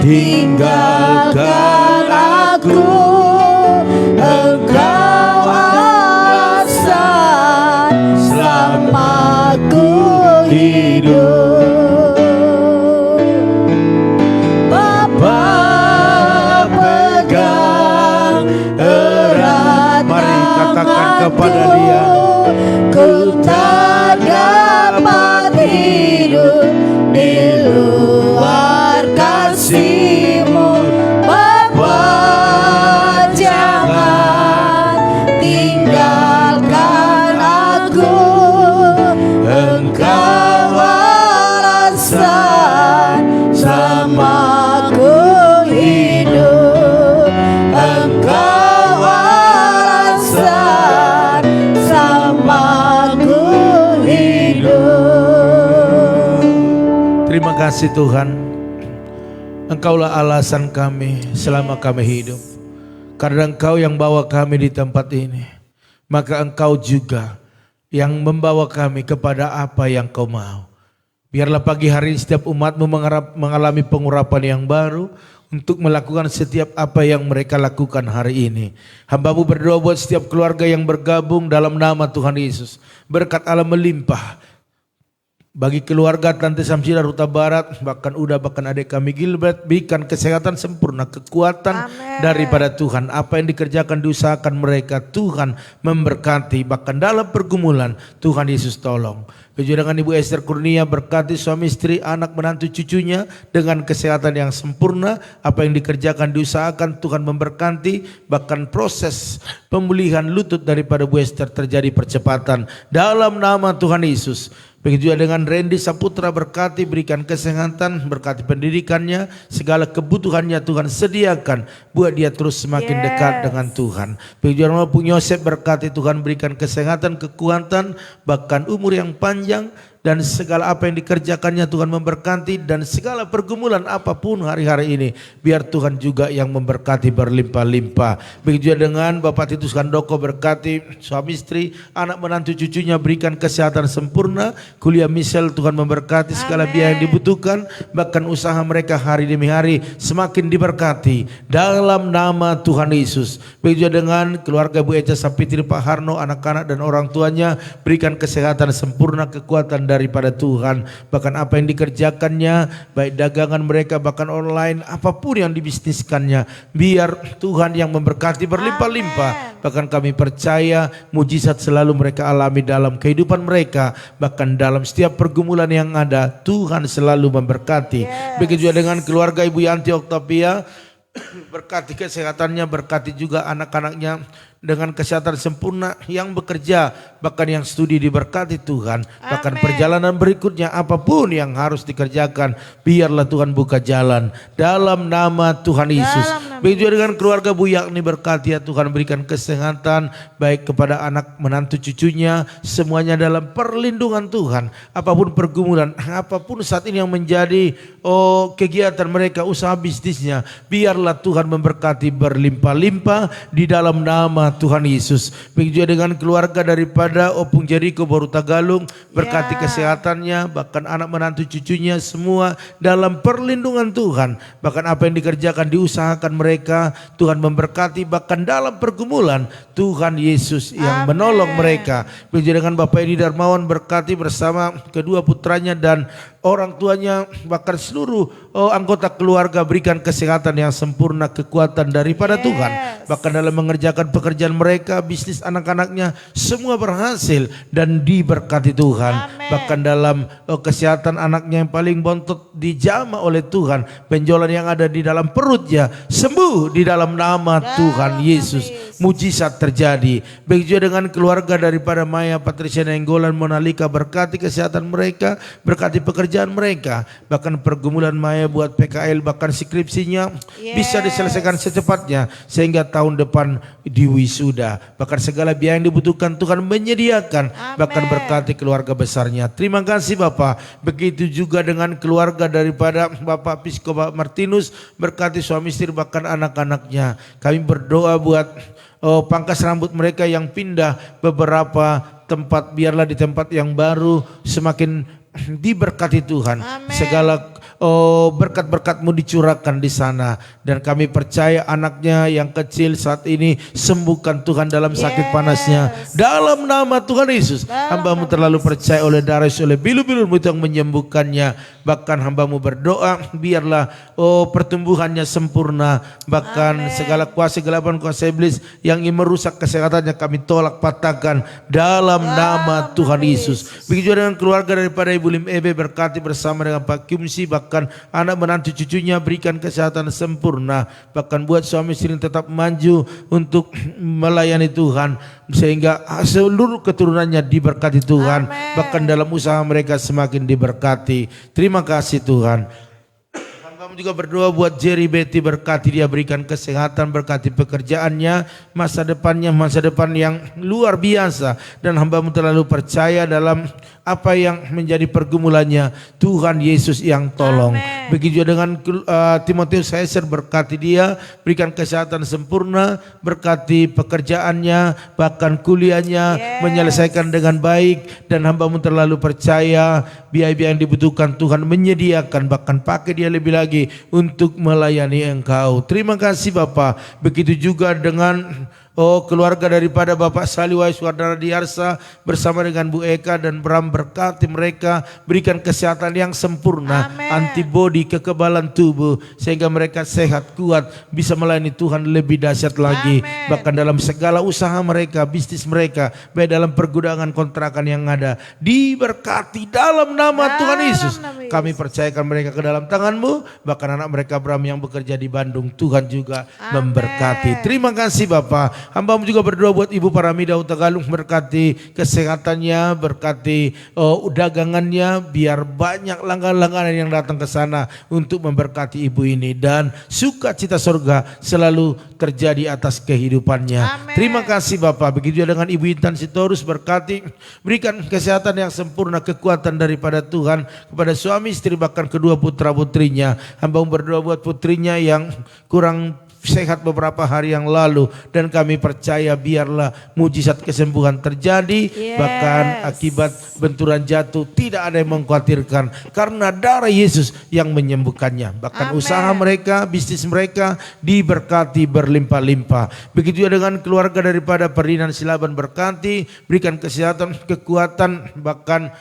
Tinggalkan aku, Engkau alasan selama ku hidup. Bapa pegang erat, mari katakan kepada Dia, ku tak dapat hidup di luar kasih-Mu. Bapa, jangan tinggalkan aku, Engkau alasan selama ku hidup. Engkau alasan selama ku hidup. Terima kasih Tuhan. Engkaulah alasan kami selama kami hidup. Karena Engkau yang bawa kami di tempat ini, maka Engkau juga yang membawa kami kepada apa yang Kau mau. Biarlah pagi hari ini setiap umat-Mu mengalami pengurapan yang baru untuk melakukan setiap apa yang mereka lakukan hari ini. Hamba-Mu berdoa buat setiap keluarga yang bergabung dalam nama Tuhan Yesus. Berkat Allah melimpah bagi keluarga Tante Samsira Huta Barat, bahkan Uda, bahkan adik kami Gilbert, berikan kesehatan sempurna, kekuatan Amen. daripada Tuhan. Apa yang dikerjakan, diusahakan mereka, Tuhan memberkati. Bahkan dalam pergumulan, Tuhan Yesus tolong. Begitu dengan Ibu Esther Kurnia, berkati suami istri, anak menantu cucunya dengan kesehatan yang sempurna. Apa yang dikerjakan, diusahakan, Tuhan memberkati. Bahkan proses pemulihan lutut daripada Bu Esther terjadi percepatan dalam nama Tuhan Yesus. Begitu juga dengan Randy Saputra, berkati, berikan kesehatan, berkati pendidikannya, segala kebutuhannya Tuhan sediakan, buat dia terus semakin dekat dengan Tuhan. Begitu juga dengan Pung Yosef, berkati Tuhan, berikan kesehatan, kekuatan, bahkan umur yang panjang, dan segala apa yang dikerjakannya Tuhan memberkati, dan segala pergumulan apapun hari-hari ini biar Tuhan juga yang memberkati berlimpah-limpah. Begitu juga dengan Bapak Titus Handoko, berkati suami istri, anak menantu cucunya, berikan kesehatan sempurna. Kuliah Michelle Tuhan memberkati, segala biaya yang dibutuhkan, bahkan usaha mereka hari demi hari semakin diberkati dalam nama Tuhan Yesus. Begitu juga dengan keluarga Bu Eca Sapitri, Pak Harno, anak-anak dan orang tuanya, berikan kesehatan sempurna, kekuatan daripada Tuhan. Bahkan apa yang dikerjakannya, baik dagangan mereka, bahkan online, apapun yang dibisniskannya, biar Tuhan yang memberkati berlimpah-limpah. Bahkan kami percaya mujizat selalu mereka alami dalam kehidupan mereka. Bahkan dalam setiap pergumulan yang ada, Tuhan selalu memberkati. Begitu juga dengan keluarga Ibu Yanti Oktavia, berkati kesehatannya, berkati juga anak-anaknya dengan kesehatan sempurna, yang bekerja bahkan yang studi diberkati Tuhan. Bahkan perjalanan berikutnya apapun yang harus dikerjakan, biarlah Tuhan buka jalan dalam nama Tuhan Yesus. Begitu dengan keluarga Bu Yakni, berkati ya Tuhan, berikan kesehatan baik kepada anak menantu cucunya, semuanya dalam perlindungan Tuhan. Apapun pergumulan, apapun saat ini yang menjadi kegiatan mereka, usaha bisnisnya, biarlah Tuhan memberkati berlimpah-limpah di dalam nama Tuhan Yesus. Begitu juga dengan keluarga daripada Opung Jeriko Boru Tagalung, berkati kesehatannya, bahkan anak menantu cucunya semua dalam perlindungan Tuhan. Bahkan apa yang dikerjakan, diusahakan mereka, Tuhan memberkati. Bahkan dalam pergumulan, Tuhan Yesus yang menolong mereka. Begitu dengan Bapak Edi Darmawan, berkati bersama kedua putranya dan orang tuanya, bahkan seluruh anggota keluarga, berikan kesehatan yang sempurna, kekuatan daripada Tuhan. Bahkan dalam mengerjakan pekerjaan mereka, bisnis anak-anaknya, semua berhasil dan diberkati Tuhan. Bahkan dalam kesehatan anaknya yang paling bontot dijamah oleh Tuhan, penjualan yang ada di dalam perutnya sembuh di dalam nama Tuhan Yesus. Mujizat terjadi. Begitu juga dengan keluarga daripada Maya Patricia Nenggolan Monalika, berkati kesehatan mereka, berkati pekerjaan mereka. Bahkan pergumulan Maya buat PKL, bahkan skripsinya bisa diselesaikan secepatnya sehingga tahun depan diwisuda. Bahkan segala biaya yang dibutuhkan Tuhan menyediakan. Bahkan berkati keluarga besarnya. Terima kasih Bapak. Begitu juga dengan keluarga daripada Bapak Pisko Martinus, berkati suami istri bahkan anak-anaknya. Kami berdoa buat pangkas rambut mereka yang pindah beberapa tempat, biarlah di tempat yang baru semakin diberkati Tuhan. Segala berkat-berkat-Mu dicurahkan di sana, dan kami percaya anaknya yang kecil saat ini sembuhkan Tuhan dalam sakit panasnya dalam nama Tuhan Yesus. Hamba-Mu terlalu percaya oleh darah oleh bilu-bilu-Mu yang menyembuhkannya. Bahkan hamba-Mu berdoa biarlah pertumbuhannya sempurna. Bahkan segala kuasa kegelapan, kuasa iblis yang ingin merusak kesehatannya, kami tolak patahkan dalam nama Tuhan Yesus. Begitu dengan keluarga daripada Ibu Lim Ebe, berkati bersama dengan Pak Kimsi, bahkan anak menantu cucunya, berikan kesehatan sempurna. Bahkan buat suami istri tetap maju untuk melayani Tuhan, sehingga seluruh keturunannya diberkati Tuhan. Bahkan dalam usaha mereka semakin diberkati. Terima kasih Tuhan. Kami juga berdoa buat Jerry Betty, berkati dia, berikan kesehatan, berkati pekerjaannya, masa depan yang luar biasa. Dan hamba-Mu terlalu percaya dalam apa yang menjadi pergumulannya, Tuhan Yesus yang tolong. Begitu juga dengan Timotius Heiser, berkati dia, berikan kesehatan sempurna, berkati pekerjaannya, bahkan kuliahnya menyelesaikan dengan baik. Dan hamba-Mu terlalu percaya biaya-biaya yang dibutuhkan Tuhan menyediakan, bahkan pakai dia lebih lagi untuk melayani Engkau. Terima kasih Bapak. Begitu juga dengan keluarga daripada Bapak Saliwai Suardana Diarsa bersama dengan Bu Eka dan Bram, berkati mereka, berikan kesehatan yang sempurna, antibodi, kekebalan tubuh, sehingga mereka sehat, kuat, bisa melayani Tuhan lebih dahsyat lagi. Bahkan dalam segala usaha mereka, bisnis mereka, baik dalam pergudangan kontrakan yang ada, diberkati dalam nama Tuhan Yesus. Kami percayakan mereka ke dalam tangan-Mu. Bahkan anak mereka Bram yang bekerja di Bandung, Tuhan juga memberkati. Terima kasih Bapak. Hamba-Mu juga berdoa buat Ibu Paramida Utagalung, berkati kesehatannya, berkati dagangannya, biar banyak langganan-langganan yang datang ke sana untuk memberkati ibu ini, dan sukacita surga selalu terjadi atas kehidupannya. Terima kasih Bapak. Begitu juga dengan Ibu Intan Sitorus, berkati, berikan kesehatan yang sempurna, kekuatan daripada Tuhan kepada suami istri bahkan kedua putra putrinya. Hamba berdoa buat putrinya yang kurang sehat beberapa hari yang lalu, dan kami percaya biarlah mujizat kesembuhan terjadi. Bahkan akibat benturan jatuh tidak ada yang mengkhawatirkan karena darah Yesus yang menyembuhkannya. Bahkan usaha mereka, bisnis mereka diberkati berlimpah-limpah. Begitu juga dengan keluarga daripada Ferdinand Silaban, berkati, berikan kesehatan, kekuatan, bahkan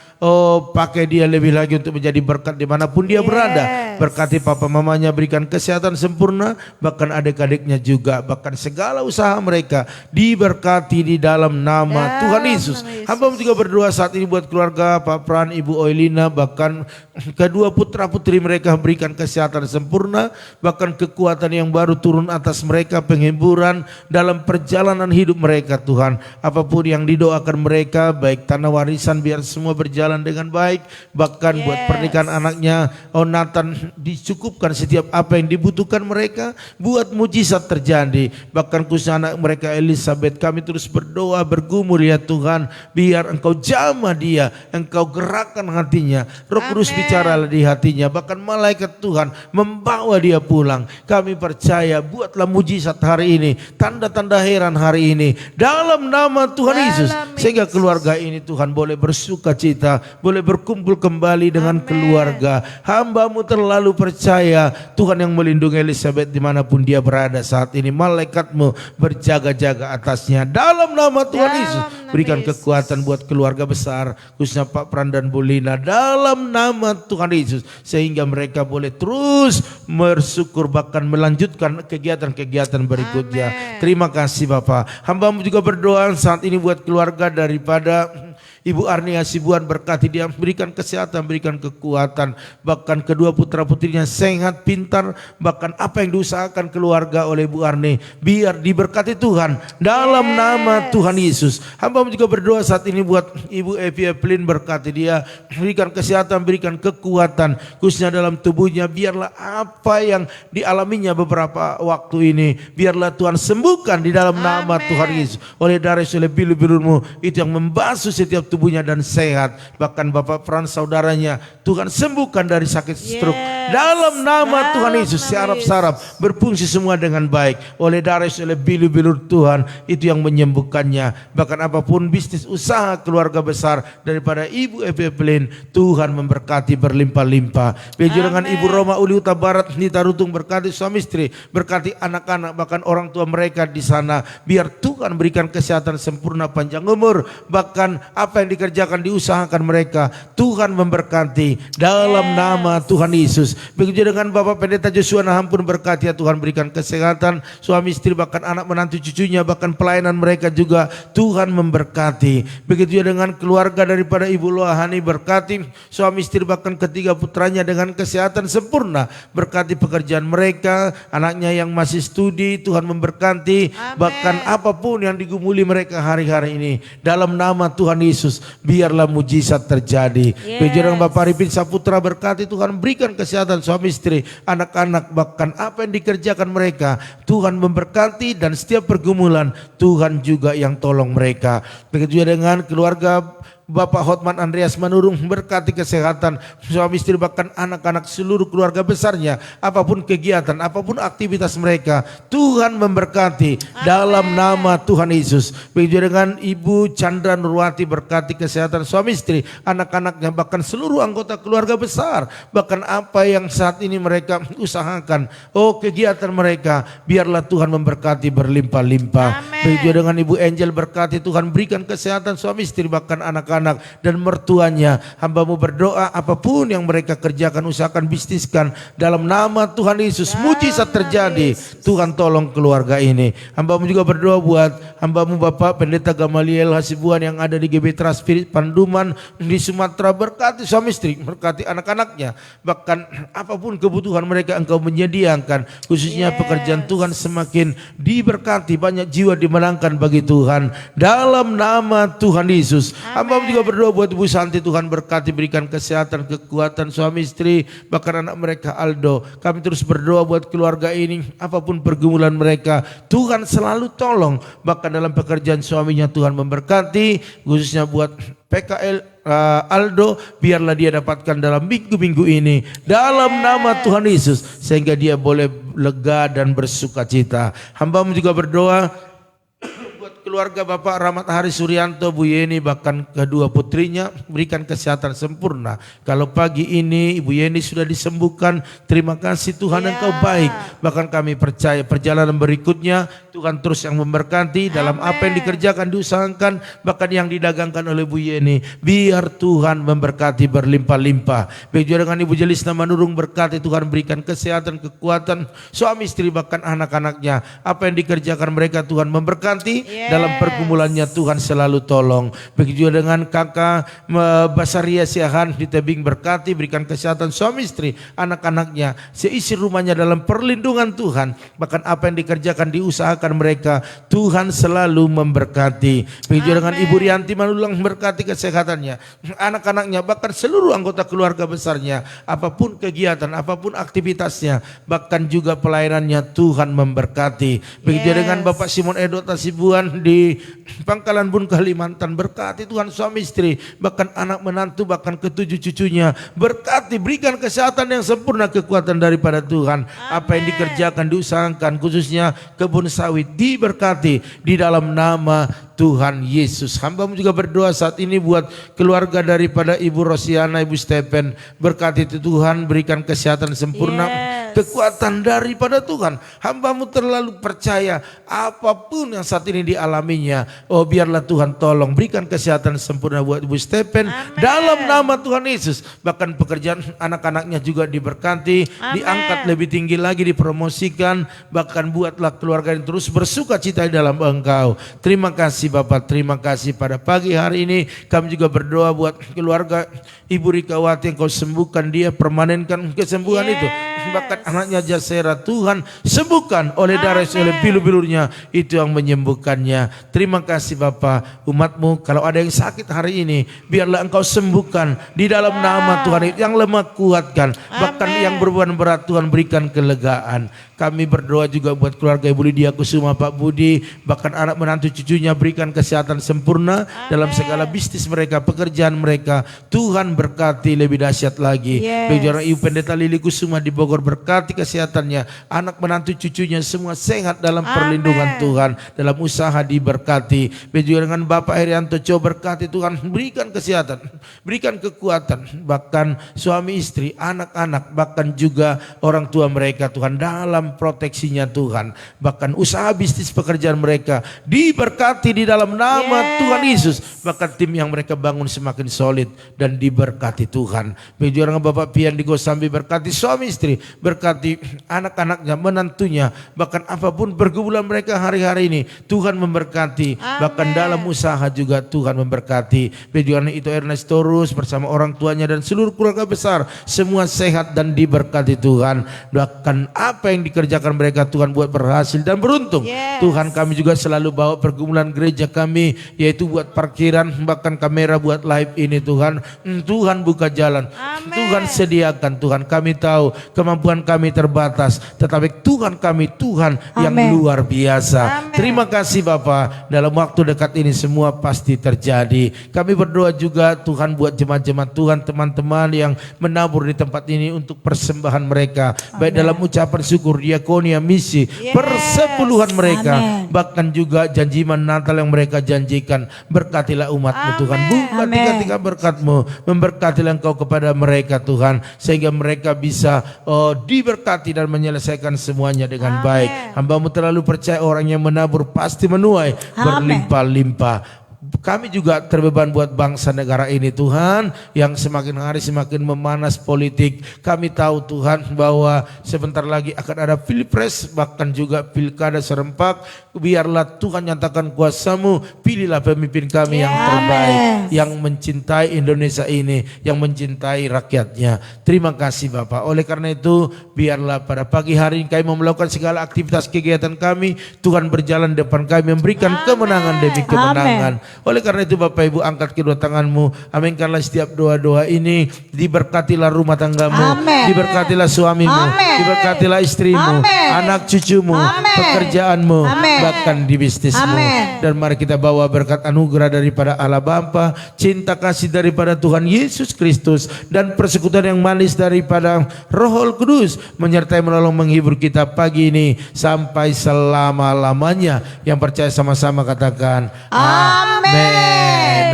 pakai dia lebih lagi untuk menjadi berkat dimanapun dia berada. Berkati papa mamanya, berikan kesehatan sempurna, bahkan adik-adiknya juga, bahkan segala usaha mereka diberkati di dalam nama Tuhan Yesus. Hamba juga berdoa saat ini buat keluarga Pak Pran, Ibu Oilina, bahkan kedua putra putri mereka, berikan kesehatan sempurna, bahkan kekuatan yang baru turun atas mereka, penghiburan dalam perjalanan hidup mereka Tuhan. Apapun yang didoakan mereka, baik tanah warisan biar semua berjalan dengan baik, bahkan buat pernikahan anaknya Nathan dicukupkan setiap apa yang dibutuhkan mereka, buat mujizat terjadi. Bahkan khusus anak mereka Elizabeth, kami terus berdoa bergumul ya Tuhan, biar Engkau jamah dia, Engkau gerakkan hatinya, Roh Kudus bicaralah di hatinya, bahkan malaikat Tuhan membawa dia pulang. Kami percaya buatlah mujizat hari ini, tanda-tanda heran hari ini dalam nama Tuhan Yesus, sehingga keluarga ini Tuhan boleh bersuka cita, boleh berkumpul kembali dengan keluarga. Hamba-Mu terlalu percaya Tuhan yang melindungi Elizabeth dimanapun dia berada saat ini. Malaikat-Mu berjaga-jaga atasnya dalam nama Tuhan Yesus. Berikan kekuatan buat keluarga besar, khususnya Pak Pran dan Bu Lina, dalam nama Tuhan Yesus, sehingga mereka boleh terus bersyukur bahkan melanjutkan kegiatan-kegiatan berikutnya. Terima kasih Bapak. Hamba-Mu juga berdoa saat ini buat keluarga daripada Ibu Arni Hasibuan, berkati dia, berikan kesehatan, berikan kekuatan, bahkan kedua putra putrinya sehat, pintar, bahkan apa yang diusahakan keluarga oleh Ibu Arni biar diberkati Tuhan dalam nama Tuhan Yesus. Hamba juga berdoa saat ini buat Ibu Evi Evelyn, berkati dia, berikan kesehatan, berikan kekuatan khususnya dalam tubuhnya, biarlah apa yang dialaminya beberapa waktu ini biarlah Tuhan sembuhkan di dalam nama Tuhan Yesus. Oleh darah oleh bilu-bilu-Mu itu yang membasuh setiap tubuhnya dan sehat. Bahkan Bapak Frans saudaranya Tuhan sembuhkan dari sakit stroke dalam nama Tuhan Yesus. Saraf-saraf berfungsi semua dengan baik oleh darah oleh bilu-bilu Tuhan itu yang menyembuhkannya. Bahkan apapun bisnis usaha keluarga besar daripada Ibu Evelyn, Tuhan memberkati berlimpah-limpah. Begitu dengan Ibu Roma Uli Uta Barat Nita Rutung, berkati suami istri, berkati anak-anak, bahkan orang tua mereka di sana, biar Tuhan berikan kesehatan sempurna, panjang umur, bahkan apa yang dikerjakan, diusahakan mereka, Tuhan memberkati dalam nama Tuhan Yesus. Begitu dengan Bapak Pendeta Joshua Naham pun, berkati ya Tuhan, berikan kesehatan suami istri, bahkan anak menantu cucunya, bahkan pelayanan mereka juga Tuhan memberkati. Begitu juga dengan keluarga daripada Ibu Loahani, berkati suami istri, bahkan ketiga putranya dengan kesehatan sempurna, berkati pekerjaan mereka, anaknya yang masih studi, Tuhan memberkati. Bahkan apapun yang digumuli mereka hari-hari ini dalam nama Tuhan Yesus, biarlah mujizat terjadi. Begitu dengan Bapak Arifin Saputra, berkati Tuhan, berikan kesehatan suami istri, anak-anak, bahkan apa yang dikerjakan mereka, Tuhan memberkati, dan setiap pergumulan Tuhan juga yang tolong mereka. Begitu juga dengan keluarga Bapak Hotman Andreas Manurung, berkati kesehatan suami istri, bahkan anak-anak, seluruh keluarga besarnya, apapun kegiatan, apapun aktivitas mereka, Tuhan memberkati dalam nama Tuhan Yesus. Begitu dengan Ibu Chandra Nurwati, berkati kesehatan suami istri, anak-anaknya, bahkan seluruh anggota keluarga besar, bahkan apa yang saat ini mereka usahakan, kegiatan mereka, biarlah Tuhan memberkati berlimpah-limpah. Begitu dengan Ibu Angel, berkati Tuhan, berikan kesehatan suami istri, bahkan anak-anak, anak-anak dan mertuanya. Hamba-Mu berdoa apapun yang mereka kerjakan, usahakan, bisniskan, dalam nama Tuhan Yesus mujizat terjadi. Tuhan tolong keluarga ini. Hamba-Mu juga berdoa buat hamba-Mu Bapak Pendeta Gamaliel Hasibuan yang ada di GB Transpirit Panduman di Sumatera. Berkati suami istri, berkati anak-anaknya, bahkan apapun kebutuhan mereka Engkau menyediakan, khususnya pekerjaan Tuhan semakin diberkati, banyak jiwa dimenangkan bagi Tuhan dalam nama Tuhan Yesus. Hamba juga berdoa buat Ibu Santi, Tuhan berkati, berikan kesehatan, kekuatan suami istri, bahkan anak mereka Aldo. Kami terus berdoa buat keluarga ini, apapun pergumulan mereka Tuhan selalu tolong, bahkan dalam pekerjaan suaminya Tuhan memberkati, khususnya buat PKL Aldo, biarlah dia dapatkan dalam minggu-minggu ini dalam nama Tuhan Yesus, sehingga dia boleh lega dan bersuka cita. Hamba-Mu juga berdoa buat keluarga Bapak Rahmat Hari Suryanto, Bu Yeni, bahkan kedua putrinya, berikan kesehatan sempurna. Kalau pagi ini Ibu Yeni sudah disembuhkan, terima kasih Tuhan, Engkau baik. Bahkan kami percaya perjalanan berikutnya Tuhan terus yang memberkati dalam apa yang dikerjakan, diusahakan, bahkan yang didagangkan oleh Bu Yeni. Biar Tuhan memberkati berlimpah-limpah. Begitu dengan Ibu Jelisna Manurung, berkati Tuhan, berikan kesehatan, kekuatan, suami istri bahkan anak-anaknya. Apa yang dikerjakan mereka Tuhan memberkati, dalam pergumulannya Tuhan selalu tolong. Begitu juga dengan kakak Basaria Siahan di tebing, berkati, berikan kesehatan suami istri, anak-anaknya, seisi rumahnya dalam perlindungan Tuhan. Bahkan apa yang dikerjakan, diusahakan mereka, Tuhan selalu memberkati. Begitu dengan Ibu Rianti Manulang, berkati kesehatannya, anak-anaknya, bahkan seluruh anggota keluarga besarnya, apapun kegiatan, apapun aktivitasnya, bahkan juga pelayanannya Tuhan memberkati. Begitu dengan Bapak Simon Edot Hasibuan di Pangkalan Bun Kalimantan, berkati Tuhan suami istri, bahkan anak menantu, bahkan ketujuh cucunya, berkati, berikan kesehatan yang sempurna, kekuatan daripada Tuhan. Apa yang dikerjakan, diusahakan, khususnya kebun sawit, diberkati di dalam nama Tuhan Yesus. Hamba-Mu juga berdoa saat ini buat keluarga daripada Ibu Rosiana, Ibu Stephen, berkati Tuhan, berikan kesehatan sempurna, kekuatan daripada Tuhan. Hamba-Mu terlalu percaya apapun yang saat ini dialaminya, oh biarlah Tuhan tolong, berikan kesehatan sempurna buat Ibu Stephen dalam nama Tuhan Yesus. Bahkan pekerjaan anak-anaknya juga diberkati, diangkat lebih tinggi lagi, dipromosikan, bahkan buatlah keluarga yang terus bersuka cita di dalam Engkau. Terima kasih Bapak, terima kasih pada pagi hari ini. Kami juga berdoa buat keluarga Ibu Rikawati, Engkau sembuhkan dia, permanenkan kesembuhan itu. Bahkan anaknya Jasera, Tuhan sembuhkan oleh darah, oleh bilu-bilunya, itu yang menyembuhkannya. Terima kasih Bapak. Umat-Mu kalau ada yang sakit hari ini, biarlah Engkau sembuhkan di dalam nama Tuhan. Yang lemah kuatkan, bahkan yang berbeban berat Tuhan berikan kelegaan. Kami berdoa juga buat keluarga Ibu Lydia Kusuma, Pak Budi, bahkan anak menantu cucunya, berikan kesehatan sempurna dalam segala bisnis mereka, pekerjaan mereka. Tuhan berkati lebih dahsyat lagi. Begitu Ibu Pendeta Lili Kusuma di Bogor, berkati kesehatannya, anak menantu cucunya semua sehat dalam perlindungan Tuhan, dalam usaha diberkati. Begitu dengan Bapak Herianto Co, berkati Tuhan, berikan kesehatan, berikan kekuatan, bahkan suami istri, anak-anak, bahkan juga orang tua mereka Tuhan, dalam proteksinya Tuhan. Bahkan usaha bisnis pekerjaan mereka diberkati di dalam nama Tuhan Yesus. Bahkan tim yang mereka bangun semakin solid dan diberkati Tuhan. Begitu dengan Bapak Pian di Gosambi, berkati suami istri, berkati anak-anaknya, menantunya, bahkan apapun pergumulan mereka hari-hari ini, Tuhan memberkati. Bahkan dalam usaha juga Tuhan memberkati. Begitu itu Ernestorus bersama orang tuanya dan seluruh keluarga besar, semua sehat dan diberkati Tuhan. Bahkan apa yang dikerjakan mereka Tuhan buat berhasil dan beruntung. Tuhan, kami juga selalu bawa pergumulan gereja kami, yaitu buat parkiran, bahkan kamera buat live ini Tuhan. Tuhan buka jalan, Tuhan sediakan Tuhan. Kami tahu kemampuan kami terbatas, tetapi Tuhan kami Tuhan yang luar biasa. Terima kasih Bapak, dalam waktu dekat ini semua pasti terjadi. Kami berdoa juga Tuhan buat jemaat-jemaat Tuhan, teman-teman yang menabur di tempat ini untuk persembahan mereka, baik dalam ucapan syukur, diakonia, misi, persepuluhan mereka, bahkan juga janji Natal yang mereka janjikan. Berkatilah umat-Mu Tuhan, buka tiga-tiga berkat-Mu, memberkatilah Engkau kepada mereka Tuhan, sehingga mereka bisa diberkati dan menyelesaikan semuanya dengan baik. Hamba-Mu terlalu percaya orang yang menabur pasti menuai berlimpah-limpah. kami juga terbeban buat bangsa negara ini Tuhan, yang semakin hari semakin memanas politik. Kami tahu Tuhan bahwa sebentar lagi akan ada pilpres, bahkan juga pilkada serempak. Biarlah Tuhan nyatakan kuasa-Mu, pilihlah pemimpin kami yang terbaik, yang mencintai Indonesia ini, yang mencintai rakyatnya. Terima kasih Bapak. Oleh karena itu biarlah pada pagi hari ini kami mau melakukan segala aktivitas kegiatan kami, Tuhan berjalan di depan kami, memberikan kemenangan demi kemenangan. Oleh karena itu Bapak Ibu, angkat kedua tanganmu, aminkanlah setiap doa-doa ini. Diberkatilah rumah tanggamu, diberkatilah suamimu, diberkatilah istrimu, anak cucumu, pekerjaanmu, bahkan di bisnismu. Dan mari kita bawa berkat anugerah daripada Allah Bapa, cinta kasih daripada Tuhan Yesus Kristus, dan persekutuan yang manis daripada Roh Kudus menyertai, menolong, menghibur kita pagi ini sampai selama-lamanya. Yang percaya sama-sama katakan amin.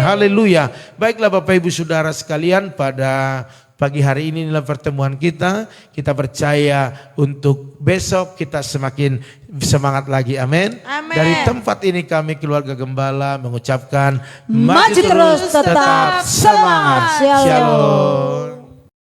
Haleluya. Baiklah Bapak Ibu Saudara sekalian, pada pagi hari ini dalam pertemuan kita percaya untuk besok kita semakin semangat lagi. Amin. Dari tempat ini kami keluarga Gembala mengucapkan Maju terus, tetap semangat. Shalom. Shalom.